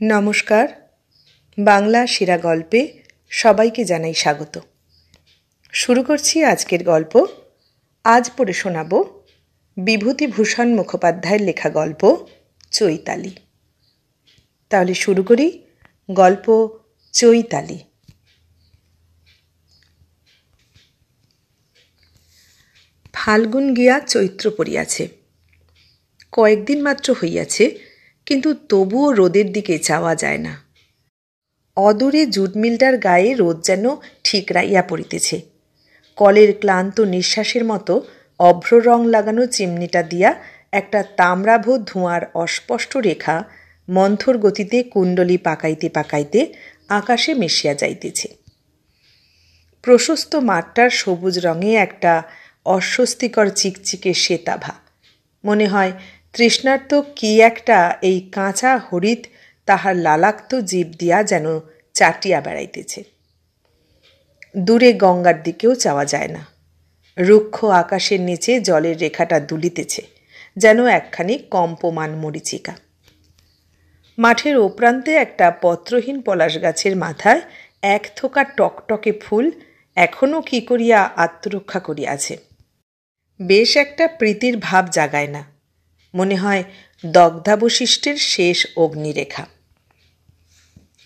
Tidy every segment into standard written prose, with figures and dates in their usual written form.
নমস্কার। বাংলা সেরা গল্পে সবাইকে জানাই স্বাগত। শুরু করছি আজকের গল্প। আজ পড়ে শোনাব বিভূতিভূষণ মুখোপাধ্যায়ের লেখা গল্প চৈতালি। তাহলে শুরু করি গল্প চৈতালি। ফাল্গুন গিয়া চৈত্র পড়িয়াছে। কয়েকদিন মাত্র হইয়াছে, কিন্তু তবুও রোদের দিকে যাওয়া যায় না। অদূরে জুটমিলটার গায়ে রোদ যেন ঠিকরাইয়া পড়িতেছে। কলের ক্লান্ত নিঃশ্বাসের মতো অভ্র রং লাগানো চিমনিটা দিয়া একটা তাম্রাভ ধোঁয়ার অস্পষ্ট রেখা মন্থর গতিতে কুণ্ডলী পাকাইতে পাকাইতে আকাশে মিশিয়া যাইতেছে। প্রশস্ত মাঠটার সবুজ রঙে একটা অস্বস্তিকর চিকচিকে শ্বেতাভা। মনে হয় তৃষ্ণার্ত কি একটা এই কাঁচা হরিৎ তাহার লালাক্ত জীব দিয়া যেন চাটিয়া বেড়াইতেছে। দূরে গঙ্গার দিকেও চাওয়া যায় না। রুক্ষ আকাশের নিচে জলের রেখাটা দুলিতেছে, যেন একখানি কম্পমান মরীচিকা। মাঠের ওপ্রান্তে একটা পত্রহীন পলাশ গাছের মাথায় এক থোকা টকটকে ফুল এখনও কি করিয়া আত্মরক্ষা করিয়াছে। বেশ একটা প্রীতির ভাব জাগায় না। মনে হয় দগ্ধাবশিষ্টের শেষ অগ্নিরেখা।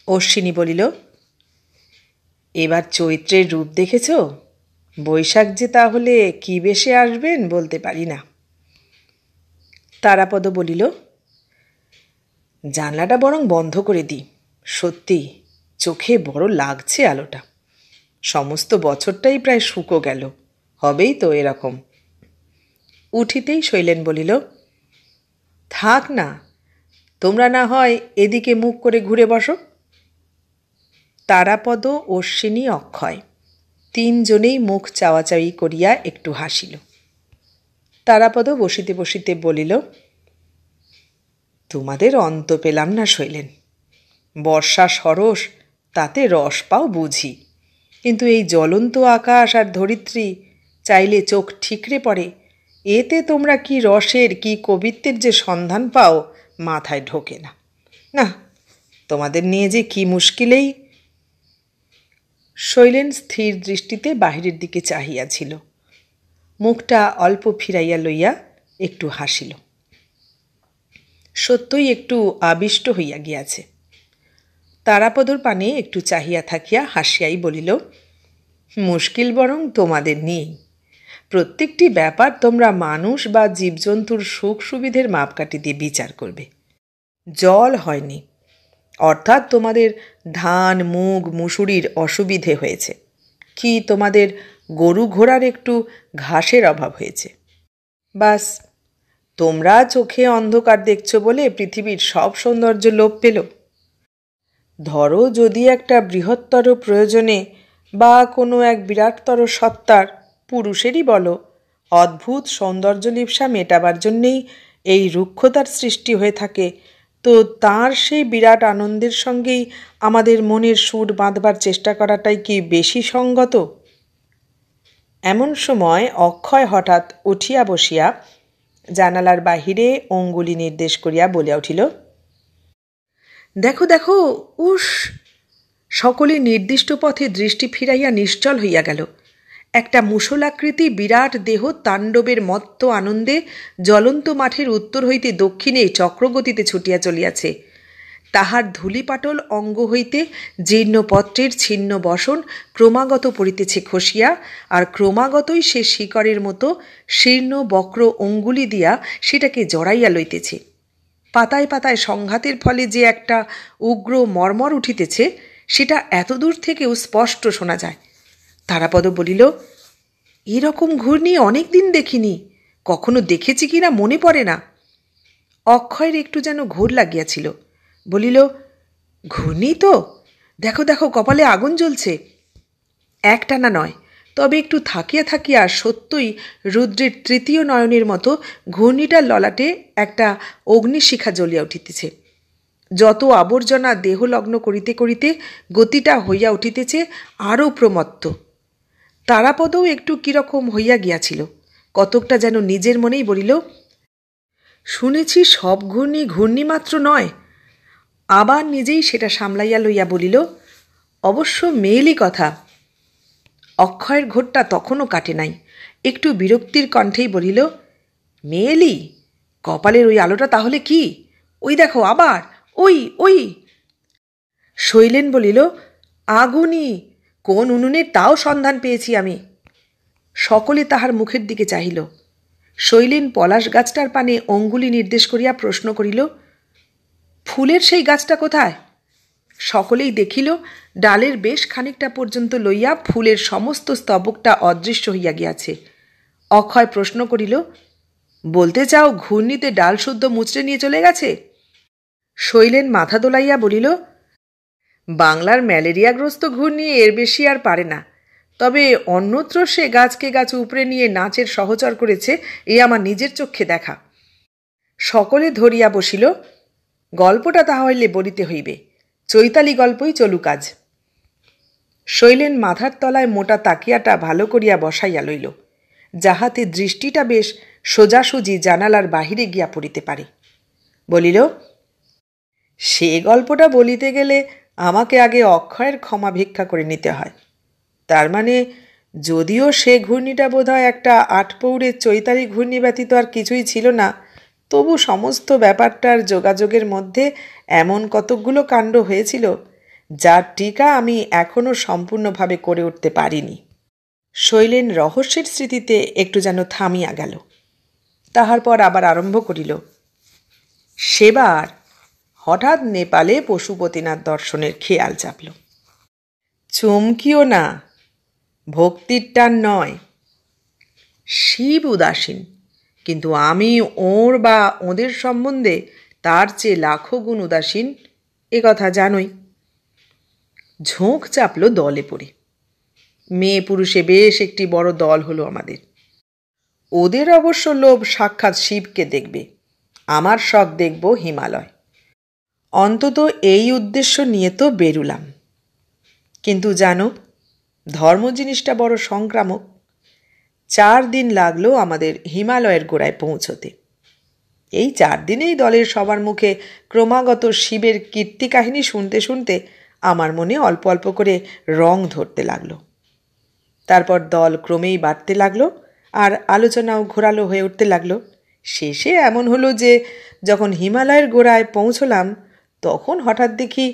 অশ্বিনী বলিল, এবার চৈত্রের রূপ দেখেছ? বৈশাখ যে তাহলে কি বেশে আসবেন বলতে পারি না। তারাপদ বলিল, জানলাটা বরং বন্ধ করে দিই। সত্যি চোখে বড় লাগছে আলোটা। সমস্ত বছরটাই প্রায় শুকো গেল, হবেই তো এরকম। উঠিতেই শৈলেন বলিল, থাক না, তোমরা না হয় এদিকে মুখ করে ঘুরে বসো। তারাপদ, অশ্বিনী, অক্ষয় তিনজনেই মুখ চাওয়াচাওয়ি করিয়া একটু হাসিল। তারাপদ বসিতে বসিতে বলিল, তোমাদের অন্ত পেলাম না শৈলেন। বর্ষা সরস, তাতে রস পাও বুঝি, কিন্তু এই জ্বলন্ত আকাশ আর ধরিত্রী চাইলে চোখ ঠিকরে পড়ে, এতে তোমরা কি রসের কি কবিত্বের যে সন্ধান পাও মাথায় ঢোকে না। না, তোমাদের নিয়ে যে কি মুশকিলেই। শৈলেন স্থির দৃষ্টিতে বাহিরের দিকে চাহিয়াছিল। মুখটা অল্প ফিরাইয়া লইয়া একটু হাসিল। সত্যই একটু আবিষ্ট হইয়া গিয়াছে। তারাপদর পানে একটু চাহিয়া থাকিয়া হাসিয়াই বলিল, মুশকিল বরং তোমাদের নিয়েই। প্রত্যেকটি ব্যাপার তোমরা মানুষ বা জীবজন্তুর সুখ সুবিধের মাপকাঠি দিয়ে বিচার করবে। জল হয়নি, অর্থাৎ তোমাদের ধান মুগ মুসুরির অসুবিধে হয়েছে, কি তোমাদের গরু ঘোড়ার একটু ঘাসের অভাব হয়েছে। বাস, তোমরা চোখে অন্ধকার দেখছো বলে পৃথিবীর সব সৌন্দর্য লোপ পেল। ধরো যদি একটা বৃহত্তর প্রয়োজনে বা কোনো এক বিরাটতর সত্তার, পুরুষেরই বলো, অদ্ভুত সৌন্দর্য লিপ্সা মেটাবার জন্যেই এই রুক্ষতার সৃষ্টি হয়ে থাকে, তো তাঁর সেই বিরাট আনন্দের সঙ্গেই আমাদের মনের সুর বাঁধবার চেষ্টা করাটাই কি বেশি সঙ্গত? এমন সময় অক্ষয় হঠাৎ উঠিয়া বসিয়া জানালার বাহিরে অঙ্গুলি নির্দেশ করিয়া বলিয়া উঠিল, দেখো দেখো, উস! সকলে নির্দিষ্ট পথে দৃষ্টি ফিরাইয়া নিশ্চল হইয়া গেল। একটা মুষলাকৃতি বিরাট দেহ তাণ্ডবের মত্ত আনন্দে জ্বলন্ত মাঠের উত্তর হইতে দক্ষিণে চক্রগতিতে ছুটিয়া চলিয়াছে। তাহার ধূলিপাটল অঙ্গ হইতে জীর্ণপত্রের ছিন্ন বসন ক্রমাগত পড়িতেছে খসিয়া, আর ক্রমাগতই সে শিকড়ের মতো শীর্ণ বক্র অঙ্গুলি দিয়া সেটাকে জড়াইয়া লইতেছে। পাতায় পাতায় সংঘাতের ফলে যে একটা উগ্র মর্মর উঠিতেছে, সেটা এতদূর থেকেও স্পষ্ট শোনা যায়। তারাপদ বলিল, এরকম ঘূর্ণি অনেক দিন দেখিনি, কখনো দেখেছি কিনা মনে পড়ে না। অক্ষয়ের একটু যেন ঘোর লাগিয়াছিল। বলিল, ঘূর্ণি তো, দেখো দেখো, কপালে আগুন জ্বলছে। একটানা নয়, তবে একটু থাকিয়া থাকিয়া সত্যই রুদ্রের তৃতীয় নয়নের মতো ঘূর্ণিটার ললাটে একটা অগ্নিশিখা জ্বলিয়া উঠিতেছে। যত আবর্জনা দেহলগ্ন করিতে করিতে গতিটা হইয়া উঠিতেছে আরও প্রমত্ত। তারাপদও একটু কিরকম হইয়া গিয়াছিল। কতকটা যেন নিজের মনেই বলিল, শুনেছি সব ঘূর্ণি ঘূর্ণি মাত্র নয়, আবার নিজেই সেটা সামলাইয়া লইয়া বলিল, অবশ্য মেয়েলি কথা। অক্ষয়ের ঘোরটা তখনও কাটে নাই। একটু বিরক্তির কণ্ঠেই বলিল, মেয়েলি? কপালের ওই আলোটা তাহলে কি? ওই দেখো আবার, ওই ওই। শৈলেন বলিল, আগুনই, কোন উনুনের তাও সন্ধান পেয়েছি আমি। সকলে তাহার মুখের দিকে চাহিল। শৈলেন পলাশ গাছটার পানে অঙ্গুলি নির্দেশ করিয়া প্রশ্ন করিল, ফুলের সেই গাছটা কোথায়? সকলেই দেখিল ডালের বেশ খানিকটা পর্যন্ত লইয়া ফুলের সমস্ত স্তবকটা অদৃশ্য হইয়া গিয়াছে। অক্ষয় প্রশ্ন করিল, বলতে চাও ঘূর্ণিতে ডাল শুদ্ধ মুচড়ে নিয়ে চলে গেছে? শৈলেন মাথা দোলাইয়া বলিল, বাংলার ম্যালেরিয়াগ্রস্ত ঘূর্ণি এর বেশি আর পারে না। তবে অন্যত্র সে গাছকে গাছ উপড়ে নিয়ে নাচের সহচর করেছে, এ আমার নিজের চক্ষে দেখা। সকলে ধরিয়া বসিল। গল্পটা তাহলে বলিতে হইবে, চৈতালি গল্পই চলুক আজ। শৈলেন মাথার তলায় মোটা তাকিয়াটা ভালো করিয়া বসাইয়া লইল, যাহাতে দৃষ্টিটা বেশ সোজাসুজি জানালার বাহিরে গিয়া পড়িতে পারে। বলিল, সে গল্পটা বলিতে গেলে আমাকে আগে অক্ষয়ের ক্ষমা ভিক্ষা করে নিতে হয়। তার মানে যদিও সে ঘূর্ণিটা বোধহয় একটা আটপৌরের চৈতালি ঘূর্ণি ব্যতীত আর কিছুই ছিল না, তবু সমস্ত ব্যাপারটার যোগাযোগের মধ্যে এমন কতকগুলো কাণ্ড হয়েছিল যার টিকা আমি এখনও সম্পূর্ণভাবে করে উঠতে পারিনি। শৈলেন রহস্যের স্মৃতিতে একটু যেন থামিয়া গেল। তাহার পর আবার আরম্ভ করিল, সেবার হঠাৎ নেপালে পশুপতিনাথ দর্শনের খেয়াল চাপল। চমকিও না, ভক্তির টান নয়। শিব উদাসীন, কিন্তু আমি ওর বা ওদের সম্বন্ধে তার চেয়ে লাখো গুণ উদাসীন, এ কথা জানোই। ঝোঁক চাপল দলে পড়ে। মেয়ে পুরুষে বেশ একটি বড় দল হলো আমাদের। ওদের অবশ্য লোভ সাক্ষাৎ শিবকে দেখবে, আমার শখ দেখব হিমালয়। অন্তত এই উদ্দেশ্য নিয়ে তো বেরুলাম। কিন্তু জানো, ধর্ম জিনিসটা বড় সংক্রামক। 4 দিন লাগলো আমাদের হিমালয়ের গোড়ায় পৌঁছতে। এই 4 দিনেই দলের সবার মুখে ক্রমাগত শিবের কীর্তি কাহিনী শুনতে শুনতে আমার মনে অল্প অল্প করে রং ধরতে লাগলো। তারপর দল ক্রমেই বাড়তে লাগলো, আর আলোচনাও ঘোরালো হয়ে উঠতে লাগলো। শেষে এমন হলো যে যখন হিমালয়ের গোড়ায় পৌঁছলাম, তখন হঠাৎ দেখি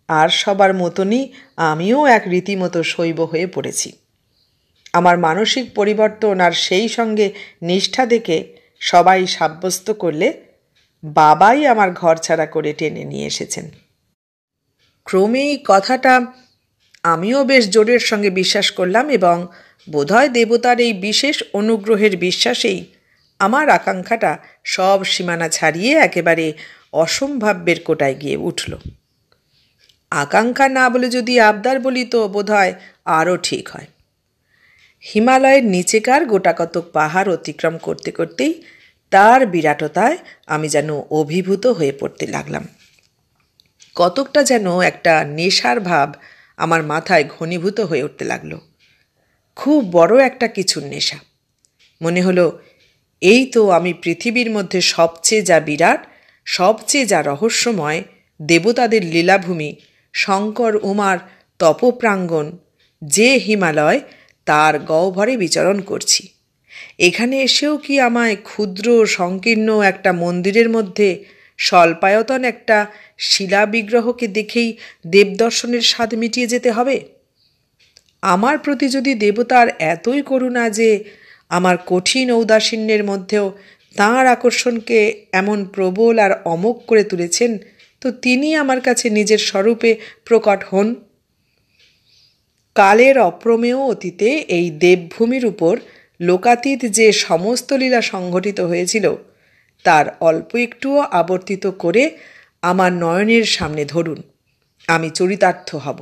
আর সবার মতনই আমিও এক রীতিমতো শৈব হয়ে পড়েছি। আমার মানসিক পরিবর্তন আর সেই সঙ্গে নিষ্ঠা দেখে সবাই সাব্যস্ত করলে বাবাই আমার ঘর ছাড়া করে টেনে নিয়ে এসেছেন। ক্রমেই কথাটা আমিও বেশ জোরের সঙ্গে বিশ্বাস করলাম, এবং বোধহয় দেবতার এই বিশেষ অনুগ্রহের বিশ্বাসেই আমার আকাঙ্ক্ষাটা সব সীমানা ছাড়িয়ে একেবারে অসম্ভাব্যের কোটায় গিয়ে উঠল। আকাঙ্ক্ষা না বলে যদি আবদার বলি তো বোধহয় আরও ঠিক হয়। হিমালয়ের নিচেকার গোটাকতক পাহাড় অতিক্রম করতে করতেই তার বিরাটতায় আমি যেন অভিভূত হয়ে পড়তে লাগলাম। কতকটা যেন একটা নেশার ভাব আমার মাথায় ঘনীভূত হয়ে উঠতে লাগলো। খুব বড় একটা কিছুর নেশা। মনে হলো, এই তো আমি পৃথিবীর মধ্যে সবচেয়ে যা বিরাট, সবচেয়ে যা রহস্যময় দেবতাদের লীলাভূমি, শঙ্কর উমার তপপ্রাঙ্গণ যে হিমালয়, তার গহ্বরে বিচরণ করছি। এখানে এসেও কি আমায় ক্ষুদ্র সংকীর্ণ একটা মন্দিরের মধ্যে স্বল্পায়তন একটা শিলাবিগ্রহকে দেখেই দেবদর্শনের স্বাদ মিটিয়ে যেতে হবে? আমার প্রতি যদি দেবতার এতই করুণা যে আমার কঠিন ঔদাসীন্যের মধ্যেও তাঁর আকর্ষণকে এমন প্রবল আর অমোঘ করে তুলেছেন, তো তিনি আমার কাছে নিজের স্বরূপে প্রকট হন। কালের অপ্রমেয় অতীতে এই দেবভূমির উপর লোকাতীত যে সমস্ত লীলা সংঘটিত হয়েছিল, তার অল্প একটুও আবর্তিত করে আমার নয়নের সামনে ধরুন, আমি চরিতার্থ হব।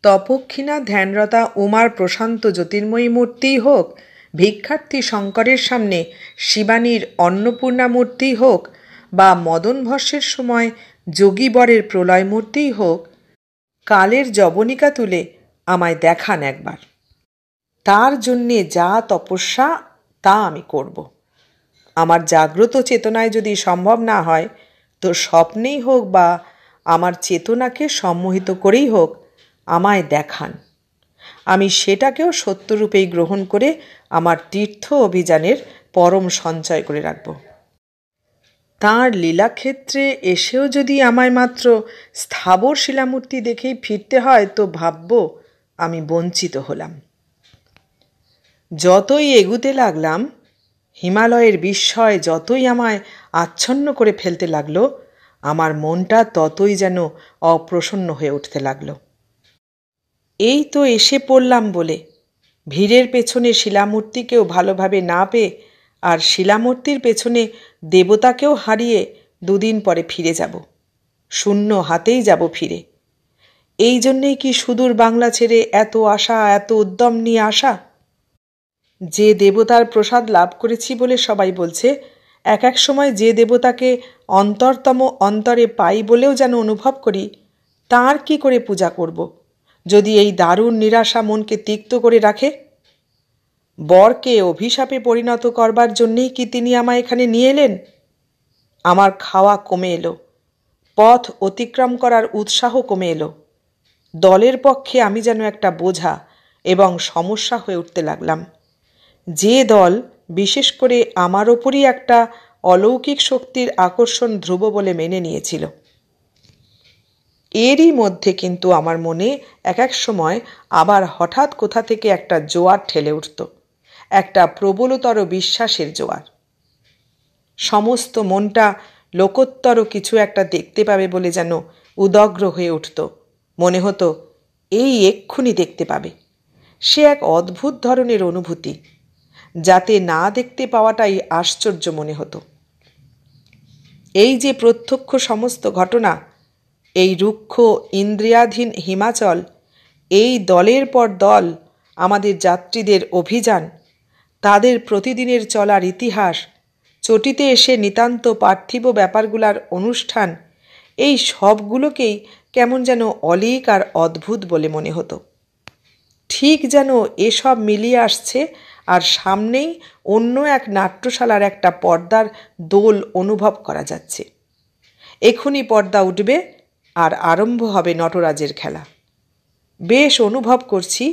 তপক্ষিণা ধ্যানরতা উমার প্রশান্ত জ্যোতির্ময়ী মূর্তিই হোক, ভিক্ষার্থী শঙ্করের সামনে শিবানীর অন্নপূর্ণা মূর্তিই হোক, বা মদনভস্যের সময় যোগীবরের প্রলয় মূর্তিই হোক, কালের যবনিকা তুলে আমায় দেখান একবার। তার জন্যে যা তপস্যা তা আমি করব। আমার জাগ্রত চেতনায় যদি সম্ভব না হয়, তো স্বপ্নেই হোক বা আমার চেতনাকে সম্মোহিত করেই হোক আমায় দেখান। আমি সেটাকেও সত্যরূপেই গ্রহণ করে আমার তীর্থ অভিযানের পরম সঞ্চয় করে রাখব। তাঁর লীলাক্ষেত্রে এসেও যদি আমায় মাত্র স্থাবর শিলামূর্তি দেখেই ফিরতে হয় তো ভাবব আমি বঞ্চিত হলাম। যতই এগুতে লাগলাম, হিমালয়ের বিস্ময় যতই আমায় আচ্ছন্ন করে ফেলতে লাগলো, আমার মনটা ততই যেন অপ্রসন্ন হয়ে উঠতে লাগলো। এই তো এসে পড়লাম বলে ভিড়ের পেছনে শিলামূর্তিকেও ভালোভাবে না পেয়ে আর শিলামূর্তির পেছনে দেবতাকেও হারিয়ে 2 দিন পরে ফিরে যাব, শূন্য হাতেই যাব ফিরে। এই জন্যেই কি সুদূর বাংলা ছেড়ে এত আশা, এত উদ্যম নিয়ে আসা? যে দেবতার প্রসাদ লাভ করেছি বলে সবাই বলছে, এক এক সময় যে দেবতাকে অন্তরতম অন্তরে পাই বলেও যেন অনুভব করি, তাঁর কি করে পূজা করব যদি এই দারুণ নিরাশা মনকে তিক্ত করে রাখে? বরকে অভিশাপে পরিণত করবার জন্যেই কি তিনি আমায় এখানে নিয়ে এলেন? আমার খাওয়া কমে এলো, পথ অতিক্রম করার উৎসাহ কমে এলো। দলের পক্ষে আমি যেন একটা বোঝা এবং সমস্যা হয়ে উঠতে লাগলাম। যে দল বিশেষ করে আমার ওপরই একটা অলৌকিক শক্তির আকর্ষণ ধ্রুব বলে মেনে নিয়েছিল, এরই মধ্যে কিন্তু আমার মনে এক এক সময় আবার হঠাৎ কোথা থেকে একটা জোয়ার ঠেলে উঠত, একটা প্রবলতর বিশ্বাসের জোয়ার। সমস্ত মনটা লোকোত্তর কিছু একটা দেখতে পাবে বলে যেন উদগ্র হয়ে উঠত। মনে হতো এই এক্ষুনি দেখতে পাবে। সে এক অদ্ভুত ধরনের অনুভূতি, যাতে না দেখতে পাওয়াটাই আশ্চর্য মনে হতো। এই যে প্রত্যক্ষ সমস্ত ঘটনা, এই রুক্ষ ইন্দ্রিয়াধীন হিমাচল, এই দলের পর দল আমাদের যাত্রীদের অভিযান, তাদের প্রতিদিনের চলার ইতিহাস, চটিতে এসে নিতান্ত পার্থিব ব্যাপারগুলার অনুষ্ঠান, এই সবগুলোকেই কেমন যেন অলীক আর অদ্ভুত বলে মনে হতো। ঠিক যেন এসব মিলিয়ে আসছে আর সামনেই অন্য এক নাট্যশালার একটা পর্দার দোল অনুভব করা যাচ্ছে। এখুনি পর্দা উঠবে আর আরম্ভ হবে নটরাজের খেলা। বেশ অনুভব করছি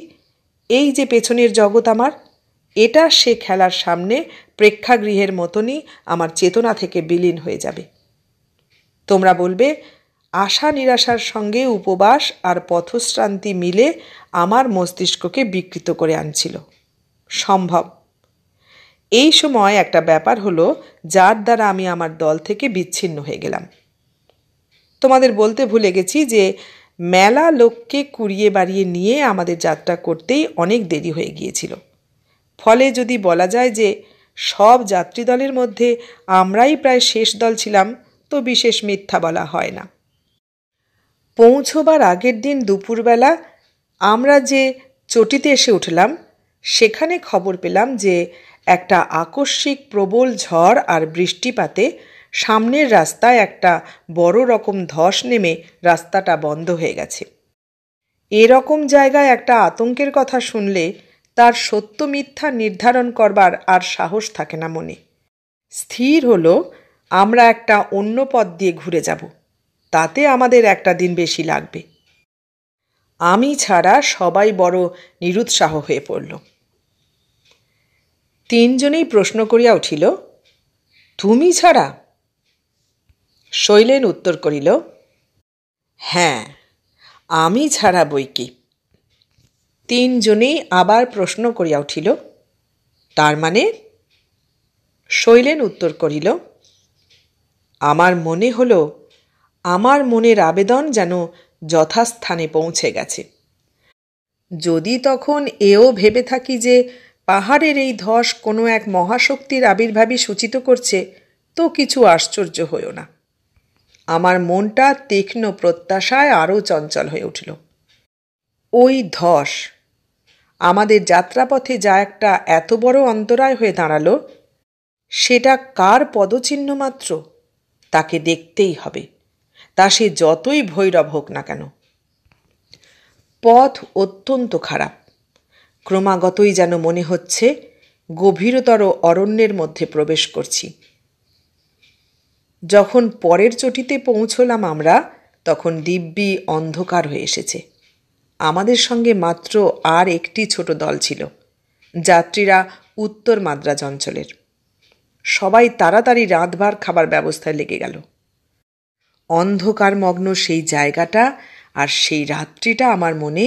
এই যে পেছনের জগৎ আমার, এটা সে খেলার সামনে প্রেক্ষাগৃহের মতনই আমার চেতনা থেকে বিলীন হয়ে যাবে। তোমরা বলবে আশা নিরাশার সঙ্গে উপবাস আর পথশ্রান্তি মিলে আমার মস্তিষ্ককে বিকৃত করে আনছিল। সম্ভব। এই সময় একটা ব্যাপার হলো যার দ্বারা আমি আমার দল থেকে বিচ্ছিন্ন হয়ে গেলাম। তোমাদের বলতে ভুলে গেছি যে মেলা লোককে কুড়িয়ে বাড়িয়ে নিয়ে আমাদের যাত্রা করতেই অনেক দেরি হয়ে গিয়েছিল। ফলে যদি বলা যায় যে সব যাত্রী দলের মধ্যে আমরাই প্রায় শেষ দল ছিলাম, তো বিশেষ মিথ্যা বলা হয় না। পৌঁছবার আগের দিন দুপুরবেলা আমরা যে চটিতে এসে উঠলাম, সেখানে খবর পেলাম যে একটা আকস্মিক প্রবল ঝড় আর বৃষ্টিপাতে সামনের রাস্তায় একটা বড় রকম ধস নেমে রাস্তাটা বন্ধ হয়ে গেছে। এরকম জায়গায় একটা আতঙ্কের কথা শুনলে তার সত্য মিথ্যা নির্ধারণ করবার আর সাহস থাকে না মনে। স্থির হলো আমরা একটা অন্য পথ দিয়ে ঘুরে যাব, তাতে আমাদের একটা দিন বেশি লাগবে। আমি ছাড়া সবাই বড় নিরুৎসাহ হয়ে পড়ল। 3 জনেই প্রশ্ন করিয়া উঠিল, তুমি ছাড়া? শৈলেন উত্তর করিল, হ্যাঁ, আমি ছাড়া বই কি। 3 জনেই আবার প্রশ্ন করিয়া উঠিল, তার মানে? শৈলেন উত্তর করিল, আমার মনে হলো আমার মনের আবেদন যেন যথাস্থানে পৌঁছে গেছে। যদি তখন এও ভেবে থাকি যে পাহাড়ের এই ধস কোনো এক মহাশক্তির আবির্ভাবই সূচিত করছে, তো কিছু আশ্চর্য হইও না। আমার মনটা তীক্ষ্ণ প্রত্যাশায় আরও চঞ্চল হয়ে উঠল। ওই ধস আমাদের যাত্রাপথে যা একটা এত বড় অন্তরায় হয়ে দাঁড়ালো, সেটা কার পদচিহ্ন মাত্র? তাকে দেখতেই হবে, তা সে যতই ভৈরব হোক না কেন। পথ অত্যন্ত খারাপ, ক্রমাগতই যেন মনে হচ্ছে গভীরতর অরণ্যের মধ্যে প্রবেশ করছি। যখন পরের চটিতে পৌঁছলাম আমরা, তখন দিব্যি অন্ধকার হয়ে এসেছে। আমাদের সঙ্গে মাত্র আর একটি ছোট দল ছিল, যাত্রীরা উত্তর মাদ্রাজ অঞ্চলের। সবাই তাড়াতাড়ি রাতবার খাবার ব্যবস্থায় লেগে গেল। অন্ধকারমগ্ন সেই জায়গাটা আর সেই রাত্রিটা আমার মনে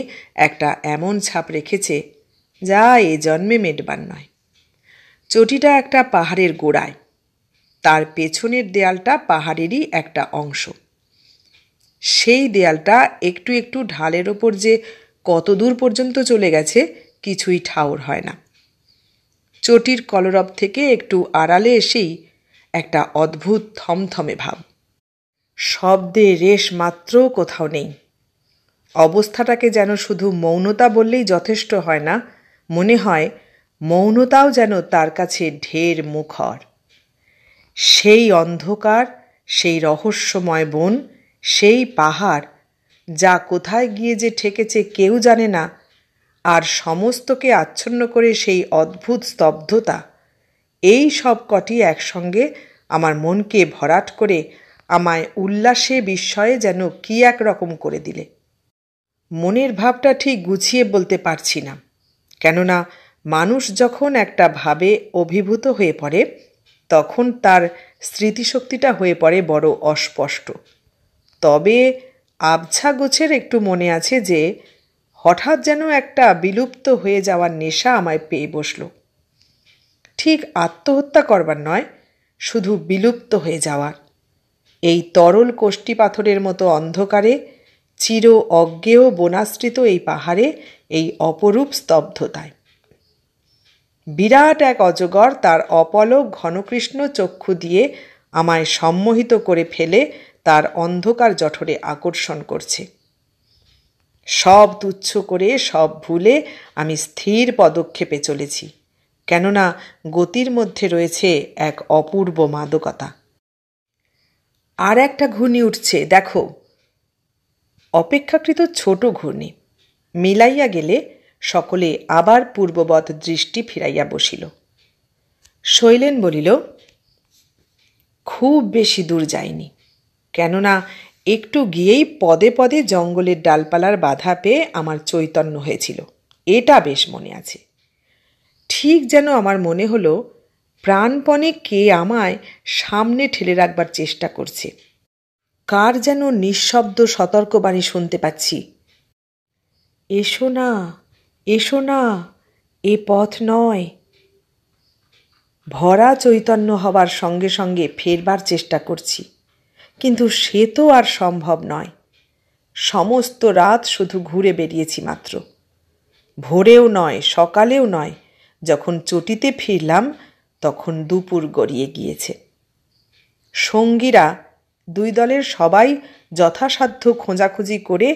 একটা এমন ছাপ রেখেছে যা এ জন্মে মেটবার নয়। চটিটা একটা পাহাড়ের গোড়ায়, তার পেছনের দেয়ালটা পাহাড়েরই একটা অংশ। সেই দেয়ালটা একটু একটু ঢালের ওপর যে কত দূর পর্যন্ত চলে গেছে কিছুই ঠাউর হয় না। চটির কলরব থেকে একটু আড়ালে এসেই একটা অদ্ভুত থমথমে ভাব। শব্দে রেশ মাত্র কোথাও নেই। অবস্থাটাকে যেন শুধু মৌনতা বললেই যথেষ্ট হয় না, মনে হয় মৌনতাও যেন তার কাছে ঢের মুখর। সেই অন্ধকার, সেই রহস্যময় বন, সেই পাহাড়, যা কোথায় গিয়ে যে ঠেকেছে কেউ জানে না, আর সমস্তকে আচ্ছন্ন করে সেই অদ্ভুত স্তব্ধতা, এই সব কটি একসঙ্গে আমার মনকে ভরাট করে আমায় উল্লাসে বিস্ময়ে যেন কী একরকম করে দিলে। মনের ভাবটা ঠিক গুছিয়ে বলতে পারছি না, কেননা মানুষ যখন একটা ভাবে অভিভূত হয়ে পড়ে তখন তার স্মৃতিশক্তিটা হয়ে পড়ে বড় অস্পষ্ট। তবে আবছা গোছের একটু মনে আছে যে হঠাৎ যেন একটা বিলুপ্ত হয়ে যাওয়ার নেশা আমায় পেয়ে বসল। ঠিক আত্মহত্যা করবার নয়, শুধু বিলুপ্ত হয়ে যাওয়ার। এই তরল কোষ্ঠী পাথরের মতো অন্ধকারে, চির অজ্ঞেয় বনাশ্রিত এই পাহাড়ে, এই অপরূপ স্তব্ধতায় বিরাট এক অজগর তার অপলক ঘনকৃষ্ণ চক্ষু দিয়ে আমায় সম্মোহিত করে ফেলে তার অন্ধকার জঠরে আকর্ষণ করছে। সব তুচ্ছ করে, সব ভুলে আমি স্থির পদক্ষেপে চলেছি, কেননা গতির মধ্যে রয়েছে এক অপূর্ব মাদকতা। আর একটা ঘূর্ণি উঠছে, দেখো। অপেক্ষাকৃত ছোট ঘূর্ণি, মিলাইয়া গেলে সকলে আবার পূর্ববৎ দৃষ্টি ফিরাইয়া বসিল। শৈলেন বলিল, খুব বেশি দূর যায়নি, কেননা একটু গিয়েই পদে পদে জঙ্গলের ডালপালার বাধা পেয়ে আমার চৈতন্য হয়েছিল, এটা বেশ মনে আছে। ঠিক যেন আমার মনে হলো প্রাণপণে কে আমায় সামনে ঠেলে রাখবার চেষ্টা করছে। কার যেন নিঃশব্দ সতর্কবাণী শুনতে পাচ্ছি, এসো না, এসো না, এ পথ নয়। ভরা চৈতন্য হবার সঙ্গে সঙ্গে ফেরবার চেষ্টা করছি, কিন্তু সে তো আর সম্ভব নয়। সমস্ত রাত শুধু ঘুরে বেরিয়েছি মাত্র। ভোরেও নয়, সকালেও নয়, যখন চটিতে ফিরলাম তখন দুপুর গড়িয়ে গিয়েছে। সঙ্গীরা দুই দলের সবাই যথাসাধ্য খোঁজাখুঁজি করে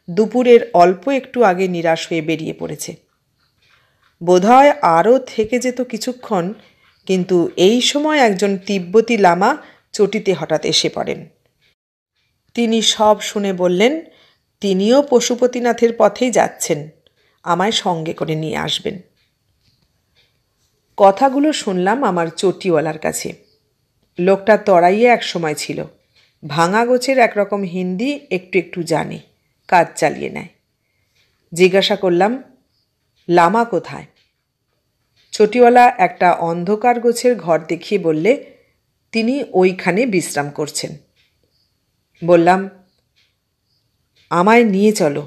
দুপুরের অল্প একটু আগে নিরাশ হয়ে বেরিয়ে পড়েছে। বোধহয় আরও থেকে যেত কিছুক্ষণ, কিন্তু এই সময় একজন তিব্বতী লামা চটিতে হঠাৎ এসে পড়েন। তিনি সব শুনে বললেন তিনিও পশুপতিনাথের পথেই যাচ্ছেন, আমায় সঙ্গে করে নিয়ে আসবেন। কথাগুলো শুনলাম আমার চটিওয়ালার কাছে। লোকটা তরাইয়ে এক সময় ছিল, ভাঙা গোছের একরকম হিন্দি একটু একটু জানে, কাজ চালিয়ে নেয়। জিজ্ঞাসা করলাম, লামা কোথায়? চটিওয়ালা একটা অন্ধকার গোছের ঘর দেখিয়ে বললে তিনি ওইখানে বিশ্রাম করছেন। বললাম, আমায় নিয়ে চলো,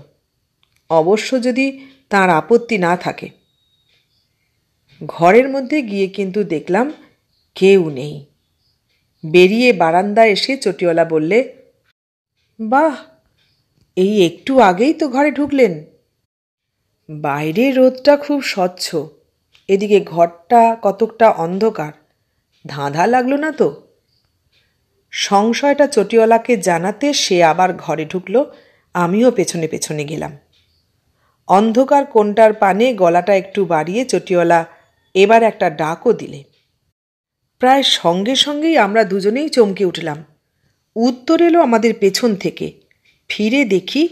অবশ্য যদি তাঁর আপত্তি না থাকে। ঘরের মধ্যে গিয়ে কিন্তু দেখলাম কেউ নেই। বেরিয়ে বারান্দায় এসে চটিওয়ালা বললে, বাহ, এই একটু আগেই তো ঘরে ঢুকলেন। বাইরে রোদটা খুব স্বচ্ছ, এদিকে ঘরটা কতকটা অন্ধকার, ধাঁধা লাগলো না তো? সংশয়টা চটিওয়ালাকে জানাতে সে আবার ঘরে ঢুকল, আমিও পেছনে পেছনে গেলাম। অন্ধকার কোণটার পানে গলাটা একটু বাড়িয়ে চটিওয়ালা এবার একটা ডাকও দিলে। প্রায় সঙ্গে সঙ্গেই আমরা দুজনেই চমকে উঠলাম। উত্তর এলো আমাদের পেছন থেকে। ফিরে দেখি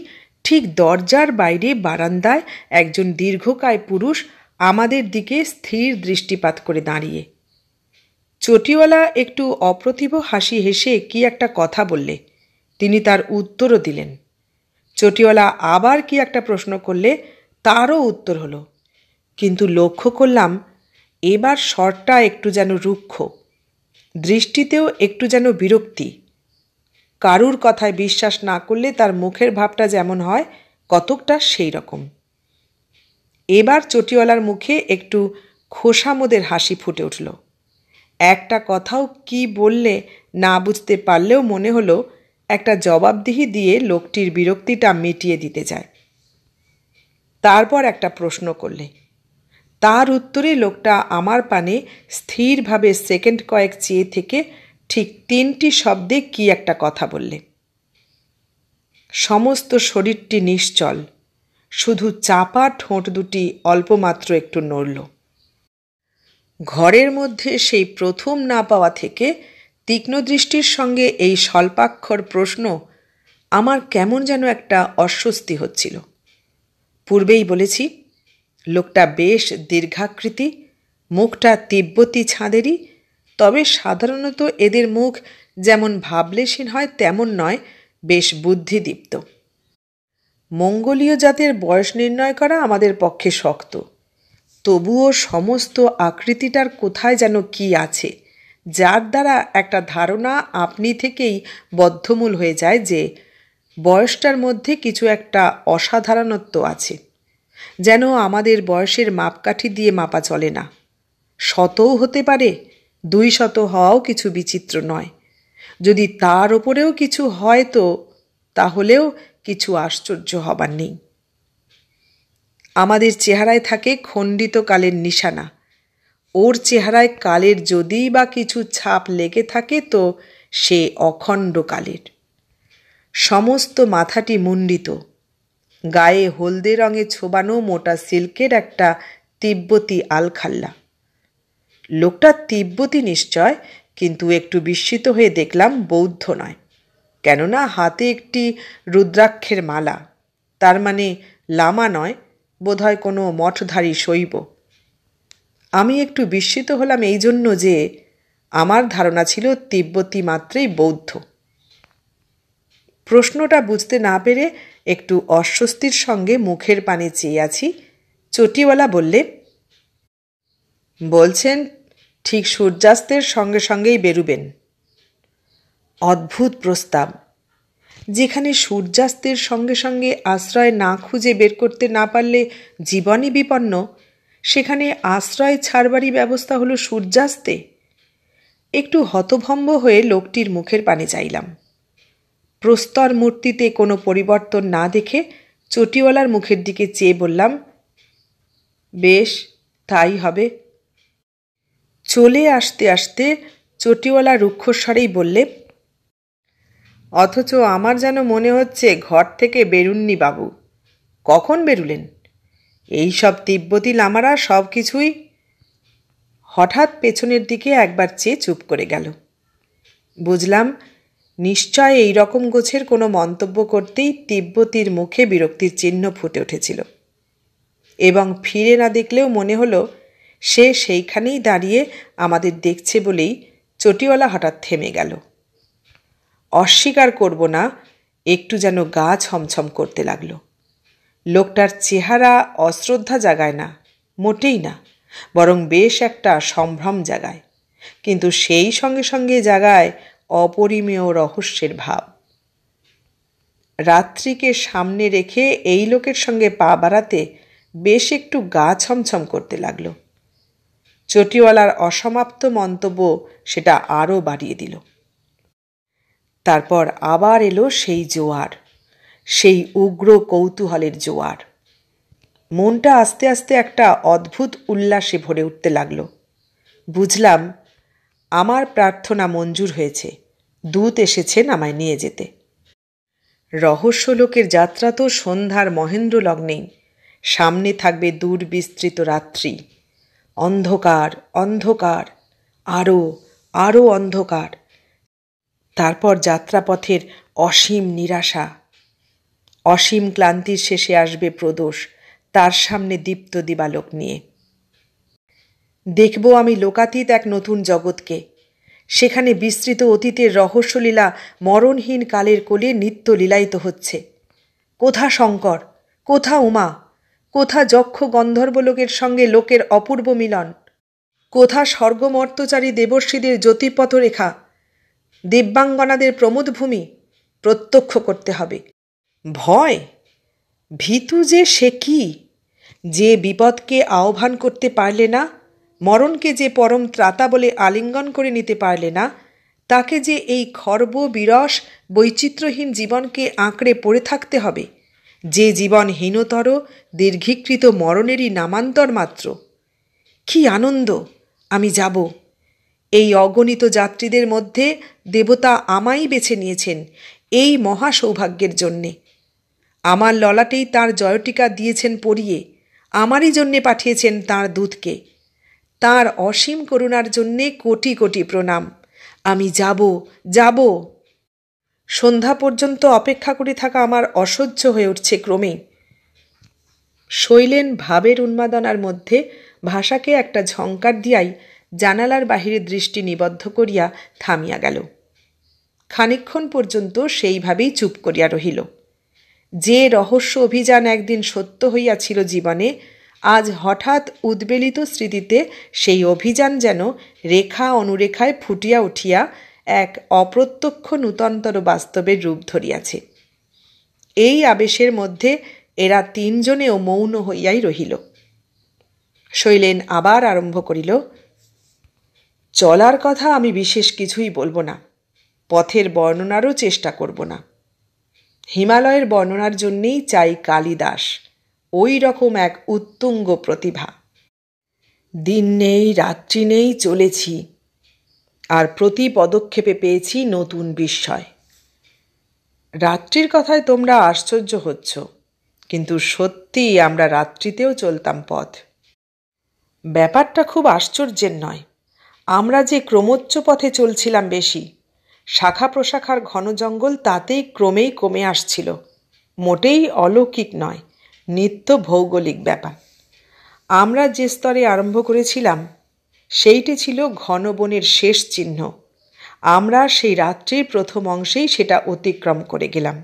ঠিক দরজার বাইরে বারান্দায় একজন দীর্ঘকায় পুরুষ আমাদের দিকে স্থির দৃষ্টিপাত করে দাঁড়িয়ে। চটিওয়ালা একটু অপ্রতিভ হাসি হেসে কি একটা কথা বললে, তিনি তার উত্তরও দিলেন। চটিওয়ালা আবার কি একটা প্রশ্ন করলে তারও উত্তর হলো, কিন্তু লক্ষ্য করলাম এবার স্বরটা একটু যেন রুক্ষ, দৃষ্টিতেও একটু যেন বিরক্তি। কারুর কথায় বিশ্বাস না করলে তার মুখের ভাবটা যেমন হয় কতকটা সেই রকম। এবার চটিওয়ালার মুখে একটু খোসামোদের হাসি ফুটে উঠল। একটা কথাও কি বললে না বুঝতে পারলেও মনে হলো একটা জবাবদিহি দিয়ে লোকটির বিরক্তিটা মিটিয়ে দিতে চায়। তারপর একটা প্রশ্ন করলে, তার উত্তরে লোকটা আমার পানে স্থিরভাবে সেকেন্ড কয়েক চেয়ে থেকে ঠিক 3টি শব্দে কি একটা কথা বললে। সমস্ত শরীরটি নিশ্চল, শুধু চাপা ঠোঁট দুটি অল্পমাত্র একটু নড়ল। ঘরের মধ্যে সেই প্রথম না পাওয়া থেকে তীক্ষ্ণ দৃষ্টির সঙ্গে এই স্বল্পাক্ষর প্রশ্ন আমার কেমন যেন একটা অস্বস্তি হচ্ছিল। পূর্বেই বলেছি, লোকটা বেশ দীর্ঘাকৃতি, মুখটা তিব্বতী ছাঁদেরই, তবে সাধারণত এদের মুখ যেমন ভাবলেশীন হয় তেমন নয়, বেশ বুদ্ধিদীপ্ত। মঙ্গোলীয় জাতের বয়স নির্ণয় করা আমাদের পক্ষে শক্ত, তবুও সমস্ত আকৃতিটার কোথায় যেন কি আছে, যার দ্বারা একটা ধারণা আপনি থেকেই বদ্ধমূল হয়ে যায় যে বয়সটার মধ্যে কিছু একটা অসাধারণত্ব আছে, যেন আমাদের বয়সের মাপকাঠি দিয়ে মাপা চলে না। 100ও হতে পারে, 200 হওয়াও কিছু বিচিত্র নয়। যদি তার ওপরেও কিছু হয় তো তাহলেও কিছু আশ্চর্য হবার নেই। আমাদের চেহারায় থাকে খণ্ডিত কালের নিশানা, ওর চেহারায় কালের যদিই বা কিছু ছাপ লেগে থাকে তো সে অখণ্ড কালের। সমস্ত মাথাটি মুণ্ডিত, গায়ে হলদে রঙে ছোবানো মোটা সিল্কের একটা তিব্বতী আলখাল্লা। লোকটা তিব্বতী নিশ্চয়, কিন্তু একটু বিস্মিত হয়ে দেখলাম বৌদ্ধ নয়, কেননা হাতে একটি রুদ্রাক্ষের মালা, তার মানে লামা নয়, বোধহয় কোনো মঠধারী শৈব। আমি একটু বিস্মিত হলাম এই জন্য যে আমার ধারণা ছিল তিব্বতী মাত্রেই বৌদ্ধ। প্রশ্নটা বুঝতে না পেরে একটু অস্বস্তির সঙ্গে মুখের পানে চেয়ে আছি। চটিওয়ালা বললে, বলছেন ঠিক সূর্যাস্তের সঙ্গে সঙ্গেই বেরুবেন। অদ্ভুত প্রস্তাব, যেখানে সূর্যাস্তের সঙ্গে সঙ্গে আশ্রয় না খুঁজে বের করতে না পারলে জীবনই বিপন্ন, সেখানে আশ্রয় ছাড়বারই ব্যবস্থা হলো সূর্যাস্তে। একটু হতভম্ব হয়ে লোকটির মুখের পানে চাইলাম। প্রস্তর মূর্তিতে কোনো পরিবর্তন না দেখে চটিওয়ালার মুখের দিকে চেয়ে বললাম, বেশ, তাই হবে। চলে আসতে আসতে চটিওয়ালা রুক্ষস্বরেই বললে, অথচ আমার যেন মনে হচ্ছে ঘর থেকে বেরুননি বাবু। কখন বেরুলেন? এই সব তিব্বতী লামারা সব কিছুই। হঠাৎ পেছনের দিকে একবার চেয়ে চুপ করে গেল। বুঝলাম নিশ্চয় এই রকম গোছের কোনো মন্তব্য করতেই তিব্বতীর মুখে বিরক্তির চিহ্ন ফুটে উঠেছিল, এবং ফিরে না দেখলেও মনে হলো সে সেইখানেই দাঁড়িয়ে আমাদের দেখছে বলেই চটিওয়ালা হঠাৎ থেমে গেল। অস্বীকার করব না, একটু যেন গা ছমছম করতে লাগলো। লোকটার চেহারা অশ্রদ্ধা জাগায় না, মোটেই না, বরং বেশ একটা সম্ভ্রম জাগায়, কিন্তু সেই সঙ্গে সঙ্গে জাগায় অপরিমেয় রহস্যের ভাব। রাত্রিকে সামনে রেখে এই লোকের সঙ্গে পা বাড়াতে বেশ একটু গা ছমছম করতে লাগলো। চটিওয়ালার অসমাপ্ত মন্তব্য সেটা আরও বাড়িয়ে দিল। তারপর আবার এলো সেই জোয়ার, সেই উগ্র কৌতূহলের জোয়ার। মনটা আস্তে আস্তে একটা অদ্ভুত উল্লাসে ভরে উঠতে লাগলো। বুঝলাম আমার প্রার্থনা মঞ্জুর হয়েছে, দূত এসেছেন আমায় নিয়ে যেতে। রহস্যলোকের যাত্রা তো সন্ধ্যার মহেন্দ্র লগ্নেই, সামনে থাকবে দূর বিস্তৃত রাত্রি, অন্ধকার অন্ধকার, আরও আরও অন্ধকার, তারপর যাত্রাপথের অসীম নিরাশা, অসীম ক্লান্তির শেষে আসবে প্রদোষ, তার সামনে দীপ্ত দিবালোক নিয়ে। দেখব আমি লোকাতীত এক নতুন জগৎকে, সেখানে বিস্তৃত অতীতের রহস্যলীলা মরণহীন কালের কোলে নিত্য লীলায়িত হচ্ছে। কোথা শঙ্কর, কোথা উমা, কোথা যক্ষ গন্ধর্বলোকের সঙ্গে লোকের অপূর্ব মিলন, কোথা স্বর্গমর্তচারী দেবর্ষীদের জ্যোতিপথরেখা, দিব্যাঙ্গনাদের প্রমোদভূমি প্রত্যক্ষ করতে হবে। ভয়, ভীতু যে সে কি, যে বিপদকে আহ্বান করতে পারলে না, মরণকে যে পরম ত্রাতা বলে আলিঙ্গন করে নিতে পারলে না, তাকে যে এই খর্ব বিরস বৈচিত্র্যহীন জীবনকে আঁকড়ে পড়ে থাকতে হবে, যে জীবন হীনতর দীর্ঘীকৃত মরণেরই নামান্তর মাত্র। কি আনন্দ! আমি যাব। এই অগণিত যাত্রীদের মধ্যে দেবতা আমাই বেছে নিয়েছেন এই মহা সৌভাগ্যের জন্যে। আমার ললাটেই তাঁর জয়টিকা দিয়েছেন পরিয়ে, আমারই জন্যে পাঠিয়েছেন তাঁর দূতকে। তাঁর অসীম করুণার জন্যে কোটি কোটি প্রণাম। আমি যাব, যাব। সন্ধ্যা পর্যন্ত অপেক্ষা করে থাকা আমার অসহ্য হয়ে উঠছে ক্রমেই। শৈলেন ভাবের উন্মাদনার মধ্যে ভাষাকে একটা ঝঙ্কার দিয়াই জানালার বাহিরে দৃষ্টি নিবদ্ধ করিয়া থামিয়া গেল। খানিকক্ষণ পর্যন্ত সেইভাবেই চুপ করিয়া রহিল। যে রহস্য অভিযান একদিন সত্য হইয়াছিল জীবনে, আজ হঠাৎ উদ্বেলিত স্মৃতিতে সেই অভিযান যেন রেখা অনুরেখায় ফুটিয়া উঠিয়া এক অপ্রত্যক্ষ নূতনতর বাস্তবের রূপ ধরিয়াছে। এই আবেশের মধ্যে এরা তিনজনেও মৌন হইয়াই রহিল। শৈলেন আবার আরম্ভ করিল, চলার কথা আমি বিশেষ কিছুই বলবো না, পথের বর্ণনারও চেষ্টা করব না। হিমালয়ের বর্ণনার জন্যেই চাই কালিদাস, ওই রকম এক উত্তুঙ্গ প্রতিভা। দিন নেই রাত্রি নেই চলেছি, আর প্রতি পদক্ষেপে পেয়েছি নতুন বিস্ময়। রাত্রির কথায় তোমরা আশ্চর্য হচ্ছ, কিন্তু সত্যি আমরা রাত্রিতেও চলতাম পথ। ব্যাপারটা খুব আশ্চর্যের নয়। আমরা যে ক্রমোচ্চ পথে চলছিলাম বেশি, শাখা প্রশাখার ঘন জঙ্গল তাতেই ক্রমেই কমে আসছিল। মোটেই অলৌকিক নয়, নিত্য ভৌগোলিক ব্যাপার। আমরা যে স্তরে আরম্ভ করেছিলাম সেইটি ছিল ঘন বনের শেষ চিহ্ন। আমরা সেই রাত্রির প্রথম অংশেই সেটা অতিক্রম করে গেলাম।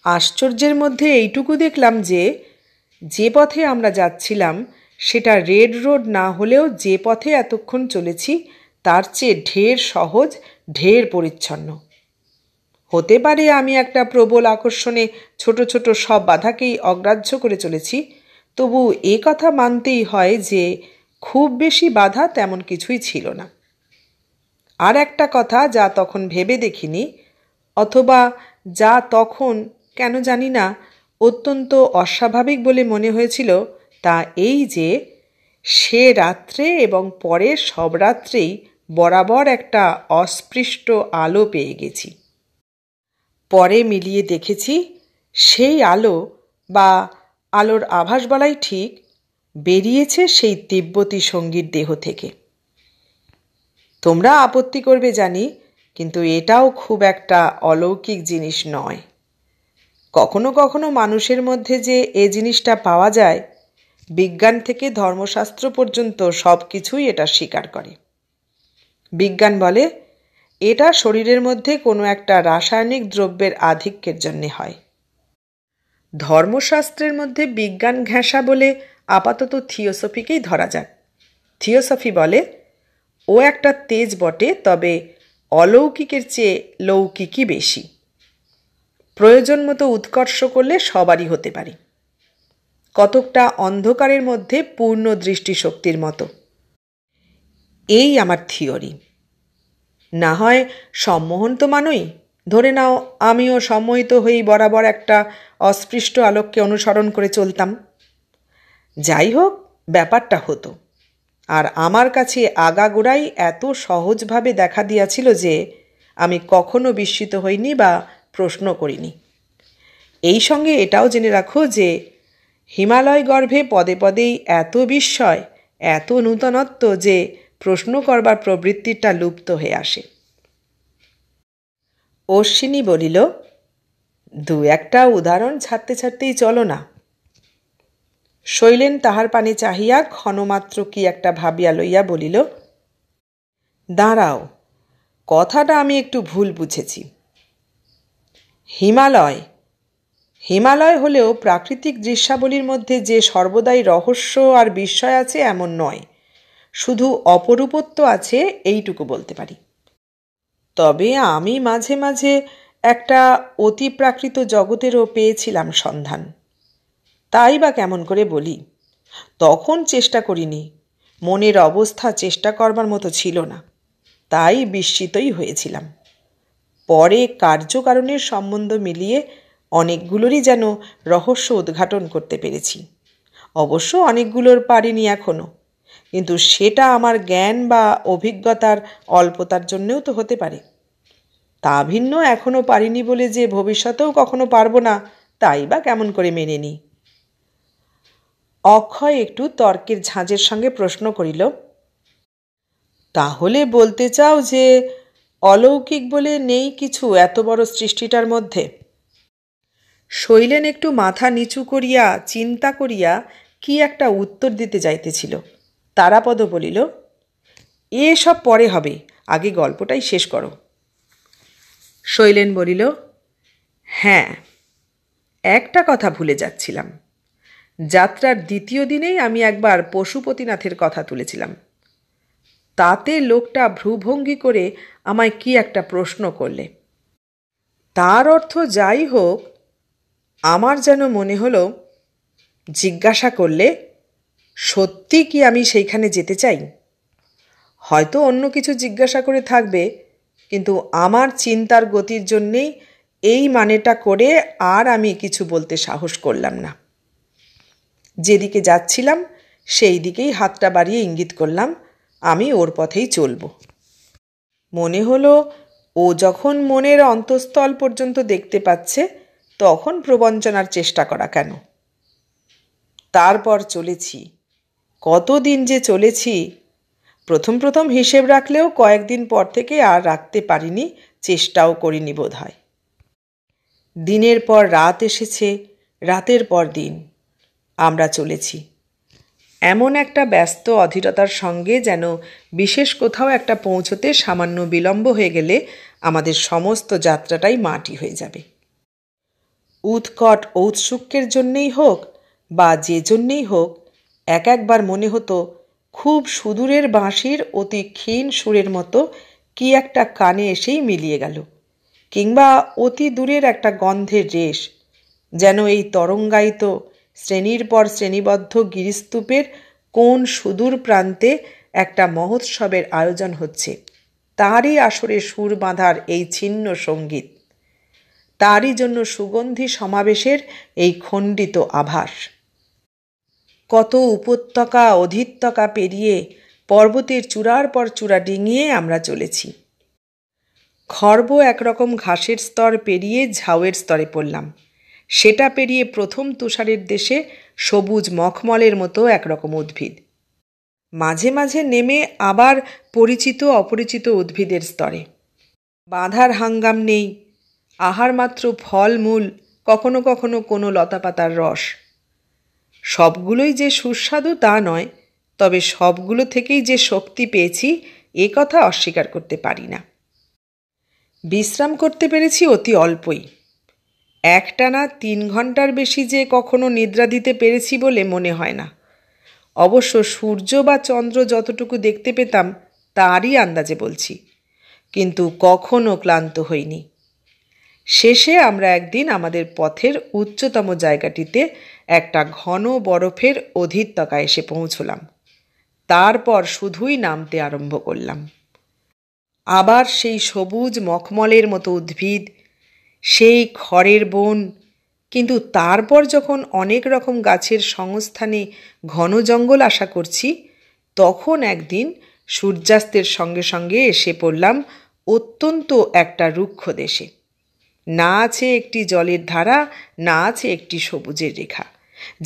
আশ্চর্যের মধ্যে এইটুকু দেখলাম যে পথে আমরা যাচ্ছিলাম সেটা রেড রোড না হলেও যে পথে এতক্ষণ চলেছি তার চেয়ে ঢের সহজ, ঢের পরিচ্ছন্ন। হতে পারে আমি একটা প্রবল আকর্ষণে ছোট ছোট সব বাধাকেই অগ্রাহ্য করে চলেছি, তবু এ কথা মানতেই হয় যে খুব বেশি বাধা তেমন কিছুই ছিল না। আর একটা কথা যা তখন ভেবে দেখিনি, অথবা যা তখন কেন জানি না অত্যন্ত অস্বাভাবিক বলে মনে হয়েছিল, তা এই যে সে রাত্রে এবং পরের সব রাত্রেই বরাবর একটা অস্পৃষ্ট আলো পেয়ে গেছি। পরে মিলিয়ে দেখেছি সেই আলো, বা আলোর আভাস বলাই ঠিক, বেরিয়েছে সেই তিব্বতী সঙ্গীর দেহ থেকে। তোমরা আপত্তি করবে জানি, কিন্তু এটাও খুব একটা অলৌকিক জিনিস নয়। কখনো কখনো মানুষের মধ্যে যে এ জিনিসটা পাওয়া যায়, বিজ্ঞান থেকে ধর্মশাস্ত্র পর্যন্ত সব কিছুই এটা স্বীকার করে। বিজ্ঞান বলে এটা শরীরের মধ্যে কোনো একটা রাসায়নিক দ্রব্যের আধিক্যের জন্যে হয়। ধর্মশাস্ত্রের মধ্যে বিজ্ঞান ঘেঁষা বলে আপাতত থিওসফিকেই ধরা যাক। থিওসফি বলে ও একটা তেজ বটে, তবে অলৌকিকের চেয়ে লৌকিকই বেশি। প্রয়োজন মতো উৎকর্ষ করলে সবারই হতে পারে, কতকটা অন্ধকারের মধ্যে পূর্ণ দৃষ্টিশক্তির মতো। এই আমার থিওরি। না হয় সম্মোহন তো মানই, ধরে নাও আমিও সম্মোহিত হয়েই বরাবর একটা অস্পৃষ্ট আলোককে অনুসরণ করে চলতাম। যাই হোক, ব্যাপারটা হতো, আর আমার কাছে আগাগোড়াই এত সহজভাবে দেখা দিয়াছিল যে আমি কখনো বিস্মিত হইনি বা প্রশ্ন করিনি। এই সঙ্গে এটাও জেনে রাখো যে হিমালয় গর্ভে পদে পদেই এত বিস্ময়, এত নূতনত্ব যে প্রশ্ন করবার প্রবৃত্তিটা লুপ্ত হয়ে আসে। অশ্বিনী বলিল, দু একটা উদাহরণ ছাড়তে ছাড়তেই চলো না। শৈলেন তাহার পানে চাহিয়া ক্ষণমাত্র কি একটা ভাবিয়া লইয়া বলিল, দাঁড়াও, কথাটা আমি একটু ভুল বুঝেছি। হিমালয় হিমালয় হলেও প্রাকৃতিক দৃশ্যাবলীর মধ্যে যে সর্বদাই রহস্য আর বিস্ময় আছে এমন নয়, শুধু অপরূপত্ব আছে এইটুকু বলতে পারি। তবে আমি মাঝে মাঝে একটা অতিপ্রাকৃত জগতেরও পেয়েছিলাম সন্ধান। তাই বা কেমন করে বলি, তখন চেষ্টা করিনি, মনের অবস্থা চেষ্টা করবার মতো ছিল না, তাই বিস্মিতই হয়েছিলাম। পরে কার্যকারণের সম্বন্ধ মিলিয়ে অনেকগুলোরই যেন রহস্য উদ্ঘাটন করতে পেরেছি। অবশ্য অনেকগুলোর পারিনি এখনও, কিন্তু সেটা আমার জ্ঞান বা অভিজ্ঞতার অল্পতার জন্যেও তো হতে পারে। তা ভিন্ন এখনও পারিনি বলে যে ভবিষ্যতেও কখনো পারবো না, তাই বা কেমন করে মেনে নিই। অক্ষয় একটু তর্কের ঝাঁজের সঙ্গে প্রশ্ন করিল, তাহলে বলতে চাও যে অলৌকিক বলে নেই কিছু এত বড় সৃষ্টিটার মধ্যে? শৈলেন একটু মাথা নিচু করিয়া চিন্তা করিয়া কি একটা উত্তর দিতে যাইতেছিল। তারাপদ বলিল, এসব পরে হবে, আগে গল্পটাই শেষ করো। শৈলেন বলিল, হ্যাঁ, একটা কথা ভুলে যাচ্ছিলাম। যাত্রার দ্বিতীয় দিনেই আমি একবার পশুপতিনাথের কথা তুলেছিলাম। তাতে লোকটা ভ্রুভঙ্গি করে আমায় কি একটা প্রশ্ন করলে। তার অর্থ যাই হোক, আমার যেন মনে হলো জিজ্ঞাসা করলে সত্যি কি আমি সেইখানে যেতে চাই। হয়তো অন্য কিছু জিজ্ঞাসা করে থাকবে, কিন্তু আমার চিন্তার গতির জন্যেই এই মানেটা করে আর আমি কিছু বলতে সাহস করলাম না। যেদিকে যাচ্ছিলাম সেই দিকেই হাতটা বাড়িয়ে ইঙ্গিত করলাম আমি ওর পথেই চলব। মনে হলো ও যখন মনের অন্তঃস্থল পর্যন্ত দেখতে পাচ্ছে, তখন প্রবঞ্চনার চেষ্টা করা কেন। তারপর চলেছি, কতদিন যে চলেছি। প্রথম প্রথম হিসেব রাখলেও কয়েকদিন পর থেকে আর রাখতে পারিনি, চেষ্টাও করিনি বোধ হয়। দিনের পর রাত এসেছে, রাতের পর দিন আমরা চলেছি। এমন একটা ব্যস্ত অধীরতার সঙ্গে যেন বিশেষ কোথাও একটা পৌঁছতে সামান্য বিলম্ব হয়ে গেলে আমাদের সমস্ত যাত্রাটাই মাটি হয়ে যাবে। উৎকট ঔৎসুক্যের জন্যেই হোক বা যে জন্যেই হোক, এক একবার মনে হতো খুব সুদূরের বাঁশির অতি ক্ষীণ সুরের মতো কি একটা কানে এসেই মিলিয়ে গেল, কিংবা অতি দূরের একটা গন্ধের রেশ, যেন এই তরঙ্গায়িত শ্রেণীর পর শ্রেণীবদ্ধ গিরিস্তূপের কোন সুদূর প্রান্তে একটা মহোৎসবের আয়োজন হচ্ছে, তারই আসরে সুর বাঁধার এই ছিন্ন সঙ্গীত, তারই জন্য সুগন্ধি সমাবেশের এই খণ্ডিত আভাস। কত উপত্যকা অধিত্যকা পেরিয়ে পর্বতের চূড়ার পর চূড়া ডিঙিয়ে আমরা চলেছি। খর্ব একরকম ঘাসের স্তর পেরিয়ে ঝাউয়ের স্তরে পড়লাম। সেটা পেরিয়ে প্রথম তুষারের দেশে সবুজ মখমলের মতো একরকম উদ্ভিদ। মাঝে মাঝে নেমে আবার পরিচিত অপরিচিত উদ্ভিদের স্তরে। বাঁধার হাঙ্গাম নেই, আহার মাত্র ফল মূল, কখনো কখনো কোনো লতাপাতার রস। সবগুলোই যে সুস্বাদু তা নয়, তবে সবগুলো থেকেই যে শক্তি পেয়েছি এ কথা অস্বীকার করতে পারি না। বিশ্রাম করতে পেরেছি অতি অল্পই। একটানা 3 ঘন্টার বেশি যে কখনো নিদ্রা দিতে পেরেছি বলে মনে হয় না। অবশ্য সূর্য বা চন্দ্র যতটুকু দেখতে পেতাম তারই আন্দাজে বলছি, কিন্তু কখনো ক্লান্ত হইনি। শেষে আমরা একদিন আমাদের পথের উচ্চতম জায়গাটিতে একটা ঘন বরফের অধিত্যকা এসে পৌঁছলাম। তারপর শুধুই নামতে আরম্ভ করলাম। আবার সেই সবুজ মখমলের মতো উদ্ভিদ, সেই খড়ের বন, কিন্তু তারপর যখন অনেক রকম গাছের সংস্থানে ঘন জঙ্গল আশা করছি, তখন একদিন সূর্যাস্তের সঙ্গে সঙ্গে এসে পড়লাম অত্যন্ত একটা রুক্ষ দেশে। না আছে একটি জলের ধারা, না আছে একটি সবুজের রেখা,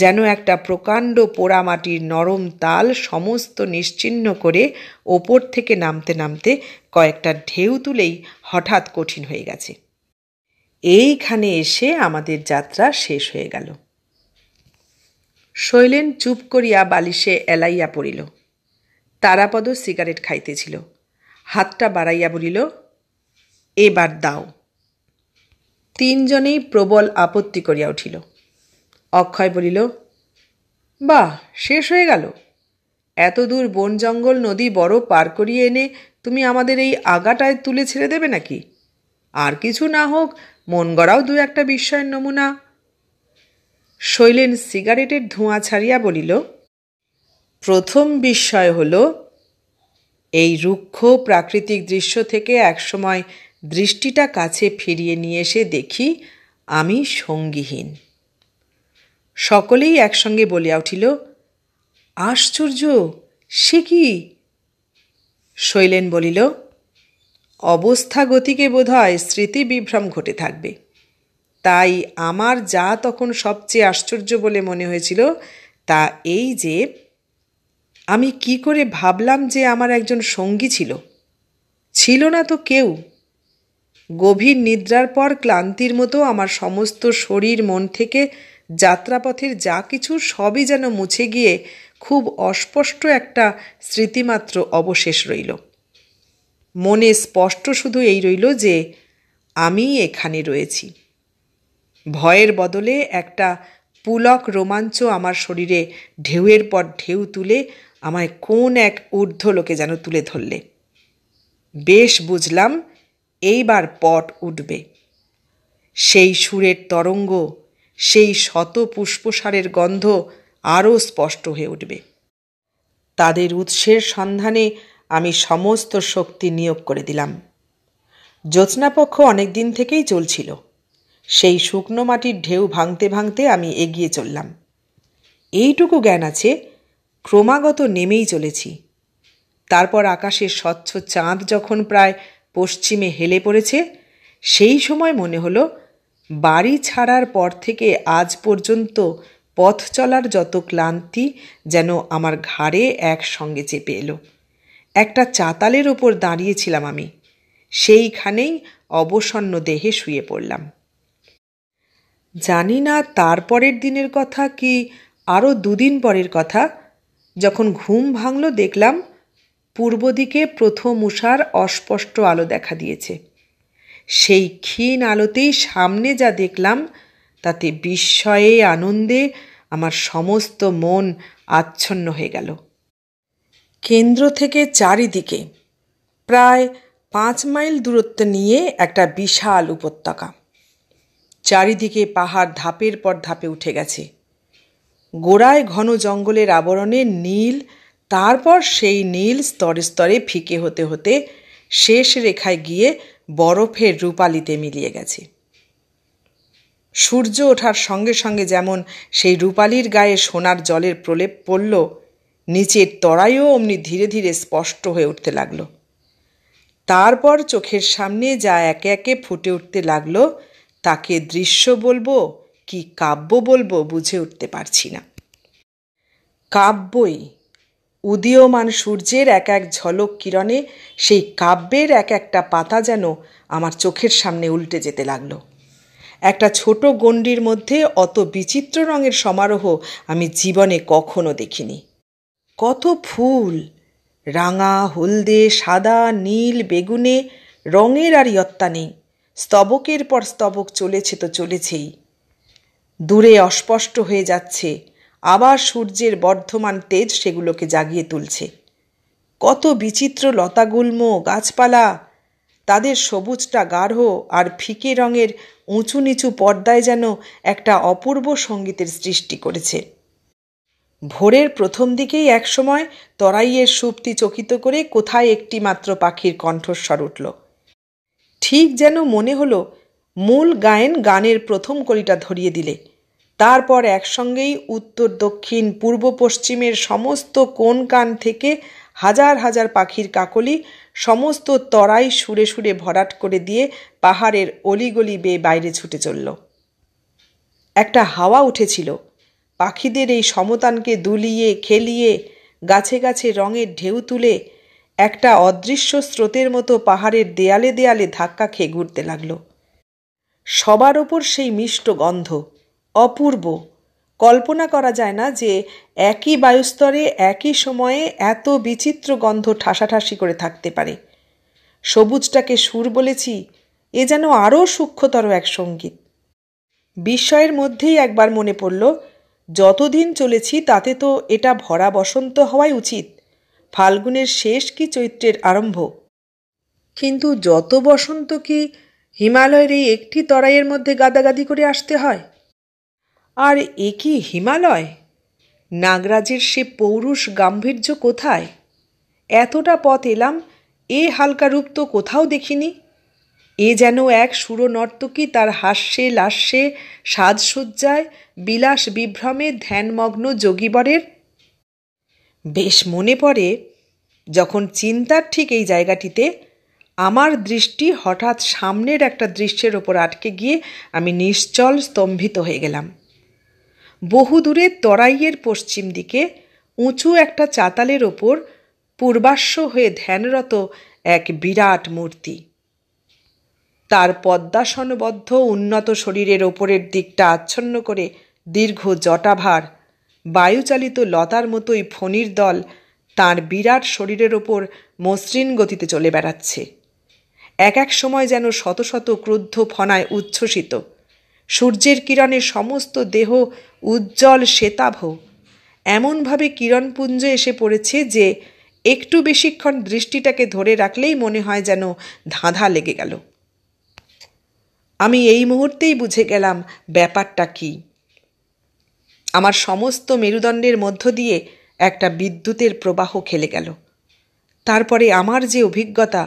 যেন একটা প্রকাণ্ড পোড়ামাটির নরম তাল সমস্ত নিশ্চিহ্ন করে ওপর থেকে নামতে নামতে কয়েকটা ঢেউ তুলেই হঠাৎ কঠিন হয়ে গেছে। এইখানে এসে আমাদের যাত্রা শেষ হয়ে গেল। শৈলেন চুপ করিয়া বালিশে এলাইয়া পড়িল। তারাপদ সিগারেট খাইতেছিল। হাতটা বাড়াইয়া বলিল, এবার দাও। তিনজনেই প্রবল আপত্তি করিয়া উঠিল। অক্ষয় বলিল, বাহ, শেষ হয়ে গেল? এত দূর বন জঙ্গল নদী বড় পার করিয়ে এনে তুমি আমাদের এই আগাটায় তুলে ছেড়ে দেবে নাকি? আর কিছু না হোক, মন গড়াও দু একটা বিস্ময়ের নমুনা। শৈলেন সিগারেটের ধোঁয়া ছাড়িয়া বলিল, প্রথম বিস্ময় হল, এই রুক্ষ প্রাকৃতিক দৃশ্য থেকে একসময় দৃষ্টিটা কাছে ফিরিয়ে নিয়ে এসে দেখি আমি সঙ্গীহীন। সকলেই একসঙ্গে বলিয়া উঠিল, আশ্চর্য, সে কি? শৈলেন বলিল, অবস্থা গতিকে বোধহয় স্মৃতি বিভ্রম ঘটে থাকবে। তাই আমার যা তখন সবচেয়ে আশ্চর্য বলে মনে হয়েছিল তা এই যে, আমি কি করে ভাবলাম যে আমার একজন সঙ্গী ছিল? ছিল না তো কেউ। গভীর নিদ্রার পর ক্লান্তির মতো আমার সমস্ত শরীর মন থেকে যাত্রাপথের যা কিছু সবই যেন মুছে গিয়ে খুব অস্পষ্ট একটা স্মৃতিমাত্র অবশেষ রইল। মনে স্পষ্ট শুধু এই রইল যে আমি এখানে রয়েছি। ভয়ের বদলে একটা পুলক রোমাঞ্চ আমার শরীরে ঢেউয়ের পর ঢেউ তুলে আমায় কোন এক ঊর্ধ্বলোকে যেন তুলে ধরলে। বেশ বুঝলাম এইবার পট উঠবে। সেই সুরের তরঙ্গ, সেই শত পুষ্পসারের গন্ধ আরও স্পষ্ট হয়ে উঠবে। তাদের উৎসের সন্ধানে আমি সমস্ত শক্তি নিয়োগ করে দিলাম। জ্যোৎস্নাপক্ষ অনেক দিন থেকেই চলছিল। সেই শুকনো মাটির ঢেউ ভাঙতে ভাঙতে আমি এগিয়ে চললাম। এইটুকু জ্ঞান আছে, ক্রমাগত নেমেই চলেছি। তারপর আকাশের স্বচ্ছ চাঁদ যখন প্রায় পশ্চিমে হেলে পড়েছে, সেই সময় মনে হলো বাড়ি ছাড়ার পর থেকে আজ পর্যন্ত পথ চলার যত ক্লান্তি যেন আমার ঘাড়ে একসঙ্গে চেপে এলো। একটা চাতালের ওপর দাঁড়িয়েছিলাম আমি, সেইখানেই অবসন্ন দেহে শুয়ে পড়লাম। জানি না তারপরের দিনের কথা কি আরও দুদিন পরের কথা, যখন ঘুম ভাঙল দেখলাম পূর্ব দিকে প্রথম উষার অস্পষ্ট আলো দেখা দিয়েছে। সেই ক্ষীণ আলোতেই সামনে যা দেখলাম তাতে বিস্ময়ে আনন্দে আমার সমস্ত মন আচ্ছন্ন হয়ে গেল। কেন্দ্র থেকে চারিদিকে প্রায় 5 মাইল দূরত্ব নিয়ে একটা বিশাল উপত্যকা। চারিদিকে পাহাড় ধাপের পর ধাপে উঠে গেছে। গোড়ায় ঘন জঙ্গলের আবরণে নীল, তারপর সেই নীল স্তরে স্তরে ফিকে হতে হতে শেষ রেখায় গিয়ে বরফের রূপালিতে মিলিয়ে গেছে। সূর্য ওঠার সঙ্গে সঙ্গে যেমন সেই রূপালির গায়ে সোনার জলের প্রলেপ পড়ল, নিচের তরাইও অমনি ধীরে ধীরে স্পষ্ট হয়ে উঠতে লাগল। তারপর চোখের সামনে যা একে একে ফুটে উঠতে লাগলো তাকে দৃশ্য বলবো কি কাব্য বলবো বুঝে উঠতে পারছি না। কাব্যই। উদীয়মান সূর্যের এক এক ঝলক কিরণে সেই কাব্যের এক একটা পাতা যেন আমার চোখের সামনে উল্টে যেতে লাগলো। একটা ছোট গণ্ডির মধ্যে অত বিচিত্র রঙের সমারোহ আমি জীবনে কখনো দেখিনি। কত ফুল, রাঙা, হলদে, সাদা, নীল, বেগুনে, রঙের আর ইয়ত্তা নেই। স্তবকের পর স্তবক চলেছে তো চলেছেই। দূরে অস্পষ্ট হয়ে যাচ্ছে, আবার সূর্যের বর্ধমান তেজ সেগুলোকে জাগিয়ে তুলছে। কত বিচিত্র লতাগুল্ম, গাছপালা, তাদের সবুজটা গাঢ় আর ফিকে রঙের উঁচু নিচু পর্দায় যেন একটা অপূর্ব সঙ্গীতের সৃষ্টি করেছে। ভোরের প্রথম দিকেই একসময় তরাইয়ের সুপ্তি চকিত করে কোথায় একটি মাত্র পাখির কণ্ঠস্বর উঠল। ঠিক যেন মনে হলো মূল গানের প্রথম কলিটা ধরিয়ে দিলে। তারপর একসঙ্গেই উত্তর, দক্ষিণ, পূর্ব, পশ্চিমের সমস্ত কোণ কান থেকে হাজার হাজার পাখির কাকলি সমস্ত তরাই সুরে সুরে ভরাট করে দিয়ে পাহাড়ের অলিগলি বেয়ে বাইরে ছুটে চলল। একটা হাওয়া উঠেছিল। পাখিদের এই সমতানকে দুলিয়ে খেলিয়ে গাছে গাছে রঙের ঢেউ তুলে একটা অদৃশ্য স্রোতের মতো পাহাড়ের দেয়ালে দেয়ালে ধাক্কা খেয়ে ঘুরতে লাগল। সবার ওপর সেই মিষ্ট গন্ধ, অপূর্ব। কল্পনা করা যায় না যে একই বায়ুস্তরে একই সময়ে এত বিচিত্র গন্ধ ঠাসাঠাসি করে থাকতে পারে। সবুজটাকে সুর বলেছি, এ যেন আরও সূক্ষ্মতর এক সঙ্গীত। বিস্ময়ের মধ্যেই একবার মনে পড়ল, যতদিন চলেছি তাতে তো এটা ভরা বসন্ত হওয়াই উচিত, ফাল্গুনের শেষ কি চৈত্রের আরম্ভ। কিন্তু যত বসন্ত কি হিমালয়ের এই একটি তরাইয়ের মধ্যে গাদাগাদি করে আসতে হয়? আর এ কি হিমালয়? নাগরাজের সে পৌরুষ গাম্ভীর্য কোথায়? এতটা পথ এলাম, এ হালকা রূপ তো কোথাও দেখিনি। এ যেন এক সুরনর্তকী তার হাস্যে লাস্যে সাজসজ্জায় বিলাস বিভ্রমে ধ্যানমগ্ন যোগীবরের। বেশ মনে পড়ে, যখন চিন্তার ঠিক এই জায়গাটিতে আমার দৃষ্টি হঠাৎ সামনের একটা দৃশ্যের ওপর আটকে গিয়ে আমি নিশ্চল স্তম্ভিত হয়ে গেলাম। বহুদূরে তরাইয়ের পশ্চিম দিকে উঁচু একটা চাতালের ওপর পূর্বাশ্ব হয়ে ধ্যানরত এক বিরাট মূর্তি। তার পদ্মাসনবদ্ধ উন্নত শরীরের ওপরের দিকটা আচ্ছন্ন করে দীর্ঘ জটাভার, বায়ুচালিত লতার মতোই ফণির দল তাঁর বিরাট শরীরের ওপর মসৃণ গতিতে চলে বেড়াচ্ছে। এক এক সময় যেন শত শত ক্রুদ্ধ ফণায় উচ্ছ্বসিত। সূর্যের কিরণে সমস্ত দেহ উজ্জ্বল শ্বেতাভ। এমনভাবে কিরণপুঞ্জ এসে পড়েছে যে একটু বেশিক্ষণ দৃষ্টিটাকে ধরে রাখলেই মনে হয় যেন ধাঁধা লেগে গেল। আমি এই মুহূর্তেই বুঝে গেলাম ব্যাপারটা কি। আমার সমস্ত মেরুদণ্ডের মধ্য দিয়ে একটা বিদ্যুতের প্রবাহ খেলে গেল। তারপরে আমার যে অভিজ্ঞতা,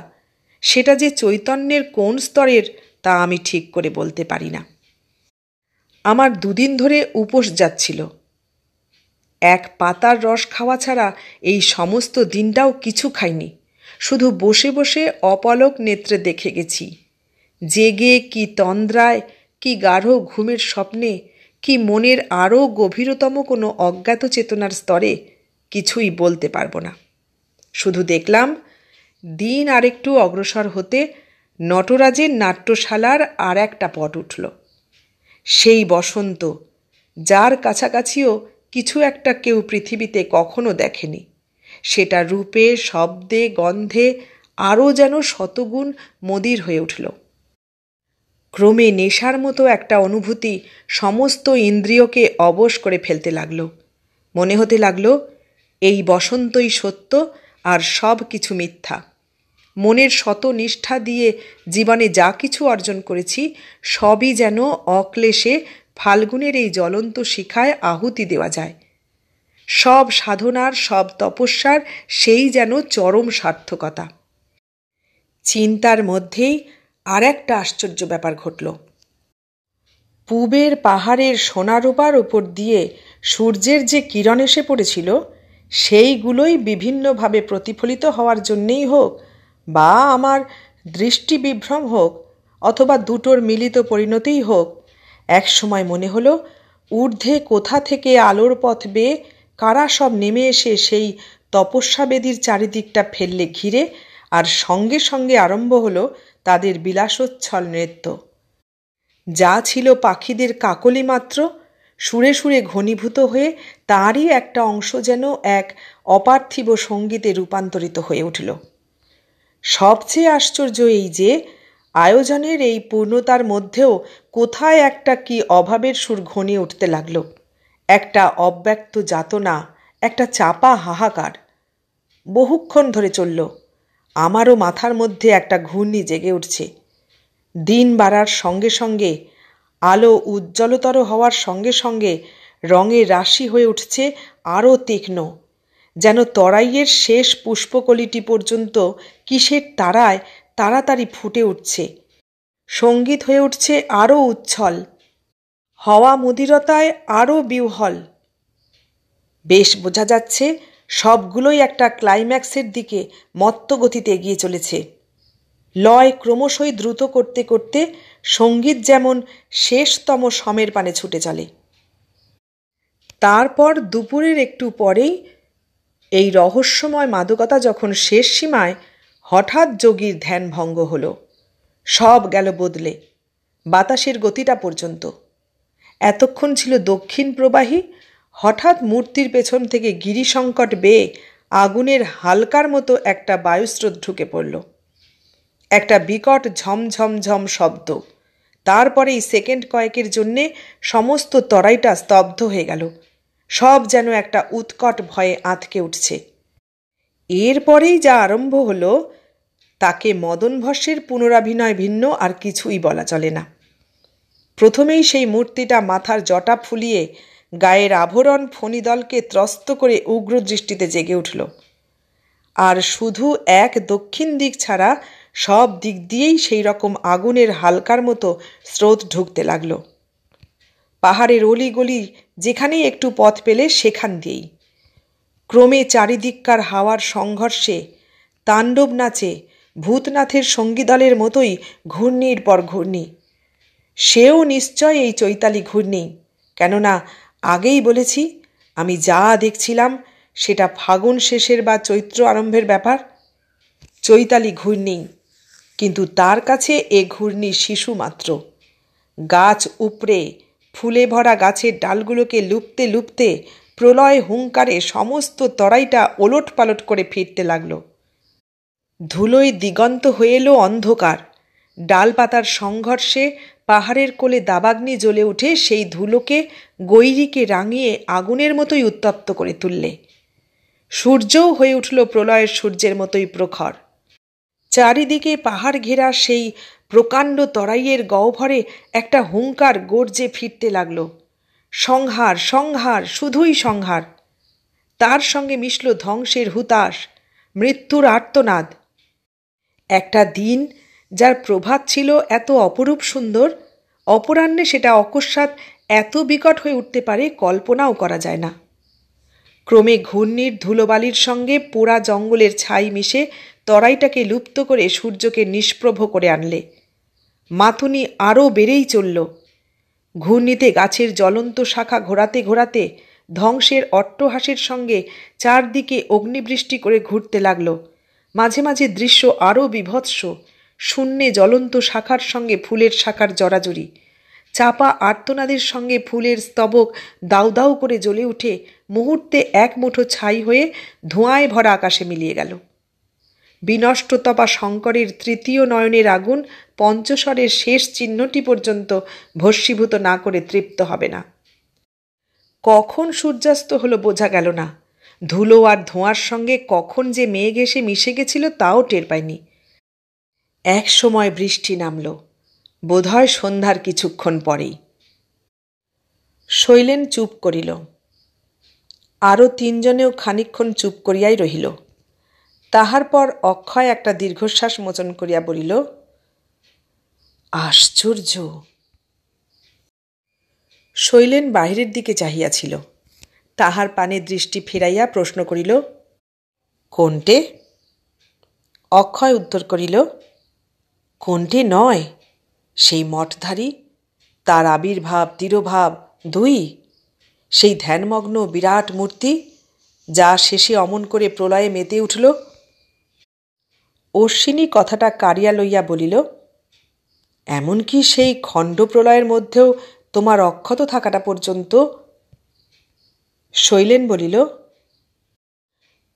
সেটা যে চৈতন্যের কোন স্তরের তা আমি ঠিক করে বলতে পারি না। আমার দুদিন ধরে উপোস যাচ্ছিল। এক পাতার রস খাওয়া ছাড়া এই সমস্ত দিনটাও কিছু খাইনি। শুধু বসে বসে অপলক নেত্রে দেখে গেছি। জেগে কি তন্দ্রায়, কি গাঢ় ঘুমের স্বপ্নে, কি মনের আরও গভীরতম কোনো অজ্ঞাত চেতনার স্তরে, কিছুই বলতে পারবো না। শুধু দেখলাম দিন আরেকটু অগ্রসর হতে নটরাজের নাট্যশালার আর একটা পট উঠল। সেই বসন্ত, যার কাছাকাছিও কিছু একটা কেউ পৃথিবীতে কখনো দেখেনি। সেটা রূপে, শব্দে, গন্ধে আরও যেন শতগুণ মদির হয়ে উঠল। ক্রমে নেশার মতো একটা অনুভূতি সমস্ত ইন্দ্রিয়কে অবশ করে ফেলতে লাগলো। মনে হতে লাগলো এই বসন্তই সত্য আর সব কিছু মিথ্যা। মনের শত নিষ্ঠা দিয়ে জীবনে যা কিছু অর্জন করেছি সবই যেন অক্লেশে ফাল্গুনের এই জ্বলন্ত শিখায় আহুতি দেওয়া যায়। সব সাধনার, সব তপস্যার সেই যেন চরম সার্থকতা। চিন্তার মধ্যেই আর একটা আশ্চর্য ব্যাপার ঘটল। পূবের পাহাড়ের সোনারূপার ওপর দিয়ে সূর্যের যে কিরণ এসে পড়েছিল, সেইগুলোই বিভিন্নভাবে প্রতিফলিত হওয়ার জন্যেই হোক, বা আমার দৃষ্টি বিভ্রম হোক, অথবা দুটোর মিলিত পরিণতিই হোক, এক সময় মনে হলো ঊর্ধ্বে কোথা থেকে আলোর পথ বেয়ে কারা সব নেমে এসে সেই তপস্যাবেদীর চারিদিকটা ফেললে ঘিরে, আর সঙ্গে সঙ্গে আরম্ভ হলো তাদের বিলাসোচ্ছল নৃত্য। যা ছিল পাখিদের কাকলি মাত্র, সুরে সুরে ঘনীভূত হয়ে তারই একটা অংশ যেন এক অপার্থিব সঙ্গীতে রূপান্তরিত হয়ে উঠল। সবচেয়ে আশ্চর্য এই যে আয়োজনের এই পূর্ণতার মধ্যেও কোথায় একটা কি অভাবের সুর ঘনিয়ে উঠতে লাগলো। একটা অব্যক্ত যাতনা, একটা চাপা হাহাকার বহুক্ষণ ধরে চলল। আমারও মাথার মধ্যে একটা ঘূর্ণি জেগে উঠছে। দিন বাড়ার সঙ্গে সঙ্গে, আলো উজ্জ্বলতর হওয়ার সঙ্গে সঙ্গে রঙের রাশি হয়ে উঠছে আরও তীক্ষ্ণ, যেন তরাইয়ের শেষ পুষ্পকলিটি পর্যন্ত কিসের তারায় তাড়াতাড়ি ফুটে উঠছে। সঙ্গীত হয়ে উঠছে আরও উচ্ছল, হওয়া মদিরতায় আরও বিহ্বল। বেশ বোঝা যাচ্ছে সবগুলোই একটা ক্লাইম্যাক্সের দিকে মত্ত গতিতে এগিয়ে চলেছে। লয় ক্রমশই দ্রুত করতে করতে সঙ্গীত যেমন শেষতম সমের পানে ছুটে চলে। তারপর দুপুরের একটু পরেই এই রহস্যময় মাদকতা যখন শেষ সীমায়, হঠাৎ যোগীর ধ্যান ভঙ্গ হল। সব গেল বদলে, বাতাসের গতিটা পর্যন্ত। এতক্ষণ ছিল দক্ষিণ প্রবাহী, হঠাৎ মূর্তির পেছন থেকে গিরিসংকট বেয়ে আগুনের হালকার মতো একটা বায়ুস্রোত ঢুকে পড়ল। একটা বিকট ঝমঝমঝম শব্দ। তারপরেই সেকেন্ড কয়েকের জন্যে সমস্ত তরাইটা স্তব্ধ হয়ে গেল। সব যেন একটা উৎকট ভয়ে আঁতকে উঠছে। এরপরেই যা আরম্ভ হলো তাকে মদনভস্যের পুনরাভিনয় ভিন্ন আর কিছুই বলা চলে না। প্রথমেই সেই মূর্তিটা মাথার জটা ফুলিয়ে গায়ের আভরণ ফণিদলকে ত্রস্ত করে উগ্র দৃষ্টিতে জেগে উঠল। আর শুধু এক দক্ষিণ দিক ছাড়া সব দিক দিয়েই সেই রকম আগুনের হালকার মতো স্রোত ঢুকতে লাগল। পাহাড়ের অলিগলি যেখানেই একটু পথ পেলে সেখান দিয়েই। ক্রমে চারিদিককার হাওয়ার সংঘর্ষে তাণ্ডব নাচে ভূতনাথের সঙ্গীদলের মতোই ঘূর্ণির পর ঘূর্ণি। সেও নিশ্চয় এই চৈতালি ঘূর্ণি, কেননা আগেই বলেছি আমি যা দেখছিলাম সেটা ফাগুন শেষের বা চৈত্র আরম্ভের ব্যাপার। চৈতালি ঘূর্ণি, কিন্তু তার কাছে এ ঘূর্ণি শিশু মাত্র। গাছ উপড়ে ফুলে ভরা গাছের ডালগুলোকে লুপতে লুপতে প্রলয় হুঙ্কারে সমস্ত তরাইটা ওলট পালট করে ফিরতে লাগল। ধুলোয় দিগন্ত হয়ে এলো অন্ধকার। ডালপাতার সংঘর্ষে পাহাড়ের কোলে দাবাগ্নি জ্বলে উঠে সেই ধুলোকে গৈরিকে রাঙিয়ে আগুনের মতোই উত্তপ্ত করে তুললে। সূর্যও হয়ে উঠল প্রলয়ের সূর্যের মতোই প্রখর। চারিদিকে পাহাড় ঘেরা সেই প্রকাণ্ড তরাইয়ের গহ্বরে একটা হুঙ্কার গর্জে ফিরতে লাগল। সংহার, সংহার, শুধুই সংহার। তার সঙ্গে মিশল ধ্বংসের হুতাশ, মৃত্যুর আর্তনাদ। একটা দিন যার প্রভাত ছিল এত অপরূপ সুন্দর, অপরাহ্নে সেটা অকস্মাৎ এত বিকট হয়ে উঠতে পারে কল্পনাও করা যায় না। ক্রমে ঘূর্ণির ধুলোবালির সঙ্গে পোড়া জঙ্গলের ছাই মিশে তরাইটাকে লুপ্ত করে সূর্যকে নিষ্প্রভ করে আনলে। মাতুনি আরও বেড়েই চলল। ঘূর্ণিতে গাছের জ্বলন্ত শাখা ঘোরাতে ঘোরাতে ধ্বংসের অট্টহাসের সঙ্গে চারদিকে অগ্নিবৃষ্টি করে ঘুরতে লাগল। মাঝে মাঝে দৃশ্য আরও বিভৎস। শূন্যে জ্বলন্ত শাখার সঙ্গে ফুলের শাখার জড়াজড়ি। চাপা আর্তনাদের সঙ্গে ফুলের স্তবক দাউ দাউ করে জ্বলে উঠে মুহূর্তে এক মুঠো ছাই হয়ে ধোঁয়ায় ভরা আকাশে মিলিয়ে গেল। বিনষ্টতপা শঙ্করের তৃতীয় নয়নের আগুন পঞ্চস্বরের শেষ চিহ্নটি পর্যন্ত ভস্মীভূত না করে তৃপ্ত হবে না। কখন সূর্যাস্ত হলো বোঝা গেল না। ধুলো আর ধোঁয়ার সঙ্গে কখন যে মেঘ এসে মিশে গেছিল তাও টের পায়নি। এক সময় বৃষ্টি নামল, বোধহয় সন্ধ্যার কিছুক্ষণ পরেই। শৈলেন চুপ করিল। আরও তিনজনেও খানিকক্ষণ চুপ করিয়াই রহিল। তাহার পর অক্ষয় একটা দীর্ঘশ্বাস মোচন করিয়া বলিল, আশ্চর্য। শৈলেন বাহিরের দিকে চাহিয়াছিল। তাহার পানে দৃষ্টি ফিরাইয়া প্রশ্ন করিল, কোনটে? অক্ষয় উত্তর করিল, কোনটে নয়, সেই মঠধারী, তার আবির্ভাব তিরোভাব দুই, সেই ধ্যানমগ্ন বিরাট মূর্তি যা শেষে অমন করে প্রলয়ে মেতে উঠল। অশ্বিনী কথাটা কাড়িয়া লইয়া বলিল, এমনকি সেই খণ্ড প্রলয়ের মধ্যেও তোমার অক্ষত থাকাটা পর্যন্ত? শৈলেন বলিল,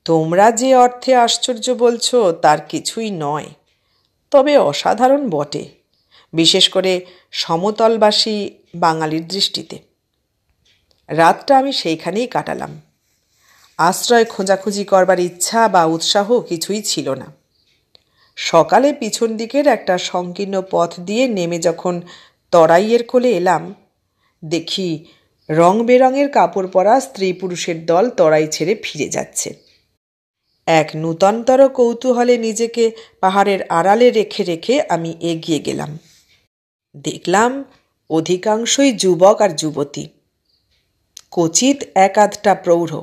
তোমরা যে অর্থে আশ্চর্য বলছ তার কিছুই নয়, তবে অসাধারণ বটে, বিশেষ করে সমতলবাসী বাঙালির দৃষ্টিতে। রাতটা আমি সেইখানেই কাটালাম। আশ্রয় খোঁজাখুঁজি করবার ইচ্ছা বা উৎসাহ কিছুই ছিল না। সকালে পিছন দিকের একটা সংকীর্ণ পথ দিয়ে নেমে যখন তরাইয়ের কোলে এলাম, দেখি রং বেরঙের কাপড় পরা স্ত্রী পুরুষের দল তরাই ছেড়ে ফিরে যাচ্ছে। এক নূতনতর কৌতূহলে নিজেকে পাহাড়ের আড়ালে রেখে রেখে আমি এগিয়ে গেলাম। দেখলাম অধিকাংশই যুবক আর যুবতী, কচিত এক আধটা প্রৌঢ়,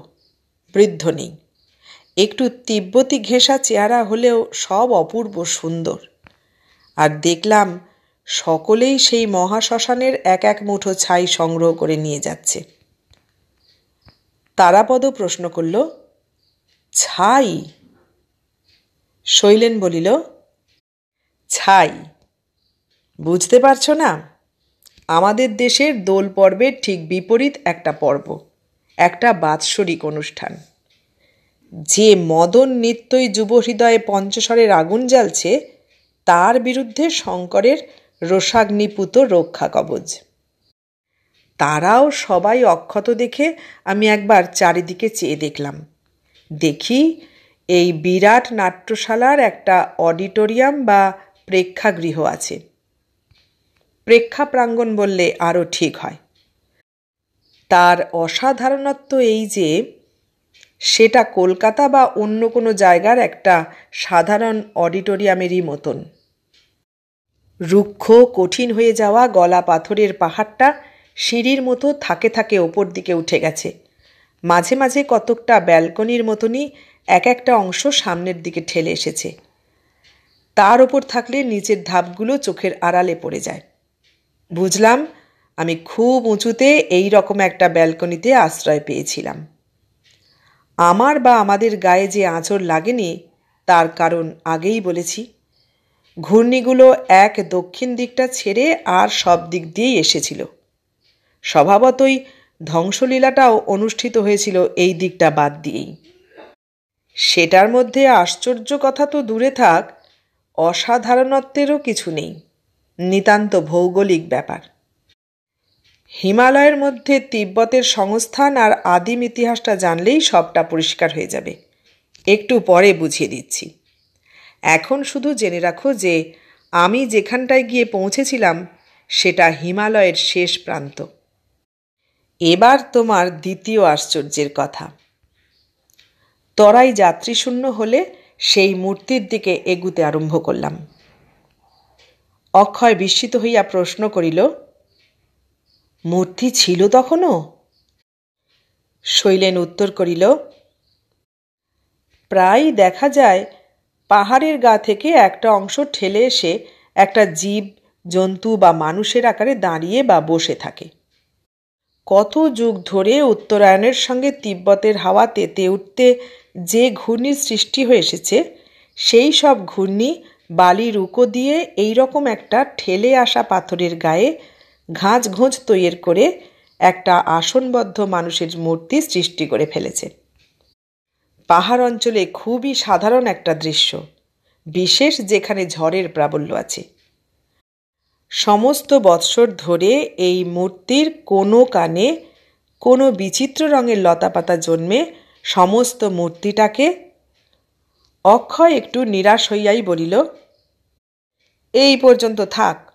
বৃদ্ধ নেই। একটু তিব্বতী ঘেঁষা চেহারা হলেও সব অপূর্ব সুন্দর। আর দেখলাম সকলেই সেই মহাশ্মশানের এক এক মুঠো ছাই সংগ্রহ করে নিয়ে যাচ্ছে। তারাপদ প্রশ্ন করল, ছাই? শৈলেন বলিল, ছাই বুঝতে পারছ না? আমাদের দেশের দোল পর্বের ঠিক বিপরীত একটা পর্ব, একটা বাৎসরিক অনুষ্ঠান। যে মদন নিত্যই যুব হৃদয়ে পঞ্চস্বরের আগুন জ্বালছে তার বিরুদ্ধে শঙ্করের রোষাগ্নিপুত রক্ষা কবচ। তারাও সবাই অক্ষত দেখে আমি একবার চারিদিকে চেয়ে দেখলাম। দেখি এই বিরাট নাট্যশালার একটা অডিটোরিয়াম বা প্রেক্ষাগৃহ আছে। প্রেক্ষাপ্রাঙ্গণ বললে আরও ঠিক হয়। তার অসাধারণত্ব এই যে সেটা কলকাতা বা অন্য কোনো জায়গার একটা সাধারণ অডিটোরিয়ামেরই মতন। রুক্ষ কঠিন হয়ে যাওয়া গলা পাথরের পাহাড়টা সিঁড়ির মতো থাকে থাকে ওপর দিকে উঠে গেছে। মাঝে মাঝে কতকটা ব্যালকনির মতনই এক একটা অংশ সামনের দিকে ঠেলে এসেছে। তার ওপর থাকলে নিচের ধাপগুলো চোখের আড়ালে পড়ে যায়। বুঝলাম আমি খুব উঁচুতে এই রকম একটা ব্যালকনিতে আশ্রয় পেয়েছিলাম। আমার বা আমাদের গায়ে যে আঁচড় লাগেনি তার কারণ আগেই বলেছি। ঘূর্ণিগুলো এক দক্ষিণ দিকটা ছেড়ে আর সব দিক দিয়েই এসেছিল। স্বভাবতই ধ্বংসলীলাটাও অনুষ্ঠিত হয়েছিল এই দিকটা বাদ দিয়েই। সেটার মধ্যে আশ্চর্য কথা তো দূরে থাক, অসাধারণত্বেরও কিছু নেই। নিতান্ত ভৌগোলিক ব্যাপার। হিমালয়ের মধ্যে তিব্বতের সংস্থান আর আদিম ইতিহাসটা জানলেই সবটা পরিষ্কার হয়ে যাবে। একটু পরে বুঝিয়ে দিচ্ছি। এখন শুধু জেনে রাখো যে আমি যেখানটায় গিয়ে পৌঁছেছিলাম সেটা হিমালয়ের শেষ প্রান্ত। এবার তোমার দ্বিতীয় আশ্চর্যের কথা। তরাই যাত্রীশূন্য হলে সেই মূর্তির দিকে এগুতে আরম্ভ করলাম। অক্ষয় বিস্মিত হইয়া প্রশ্ন করিল, মূর্তি ছিল তখনও? শৈলেন উত্তর করিল, প্রায় দেখা যায় পাহাড়ের গা থেকে একটা অংশ ঠেলে এসে একটা জীব জন্তু বা মানুষের আকারে দাঁড়িয়ে বা বসে থাকে। কত যুগ ধরে উত্তরায়ণের সঙ্গে তিব্বতের হাওয়া তেতে উঠতে যে ঘূর্ণির সৃষ্টি হয়ে এসেছে সেই সব ঘূর্ণি বালির উকো দিয়ে এই রকম একটা ঠেলে আসা পাথরের গায়ে ঘাঁচ ঘোঁচ তৈরি করে একটা আসনবদ্ধ মানুষের মূর্তি সৃষ্টি করে ফেলেছে। পাহাড় অঞ্চলে খুবই সাধারণ একটা দৃশ্য, বিশেষ যেখানে ঝড়ের প্রাবল্য আছে। সমস্ত বৎসর ধরে এই মূর্তির কোনো কানে কোনো বিচিত্র রঙের লতাপাতা জন্মে সমস্ত মূর্তিটাকে। অক্ষয় একটু নিরাশ হইয়াই বলিল, এই পর্যন্ত থাক।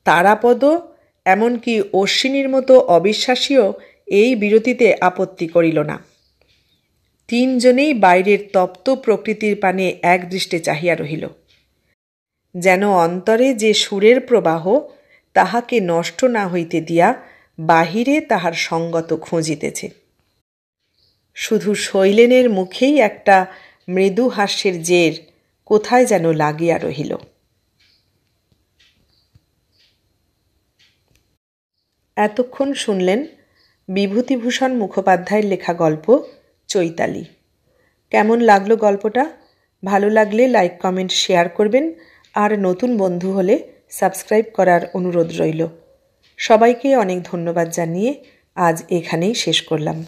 তারাপদ এমনকি অশ্বিনীর মতো অবিশ্বাসীও এই বিরতিতে আপত্তি করিল না। তিনজনেই বাইরের তপ্ত প্রকৃতির পানে একদৃষ্টে চাহিয়া রহিল, যেন অন্তরে যে সুরের প্রবাহ তাহাকে নষ্ট না হইতে দিয়া বাহিরে তাহার সঙ্গত খুঁজিতেছে। শুধু শৈলেনের মুখেই একটা মৃদু হাস্যের জের কোথায় যেন লাগিয়া রহিল। এতক্ষণ শুনলেন বিভূতিভূষণ মুখোপাধ্যায়ের লেখা গল্প চৈতালি। কেমন লাগলো গল্পটা? ভালো লাগলে লাইক, কমেন্ট, শেয়ার করবেন। আর নতুন বন্ধু হলে সাবস্ক্রাইব করার অনুরোধ রইল। সবাইকে অনেক ধন্যবাদ জানিয়ে আজ এখানেই শেষ করলাম।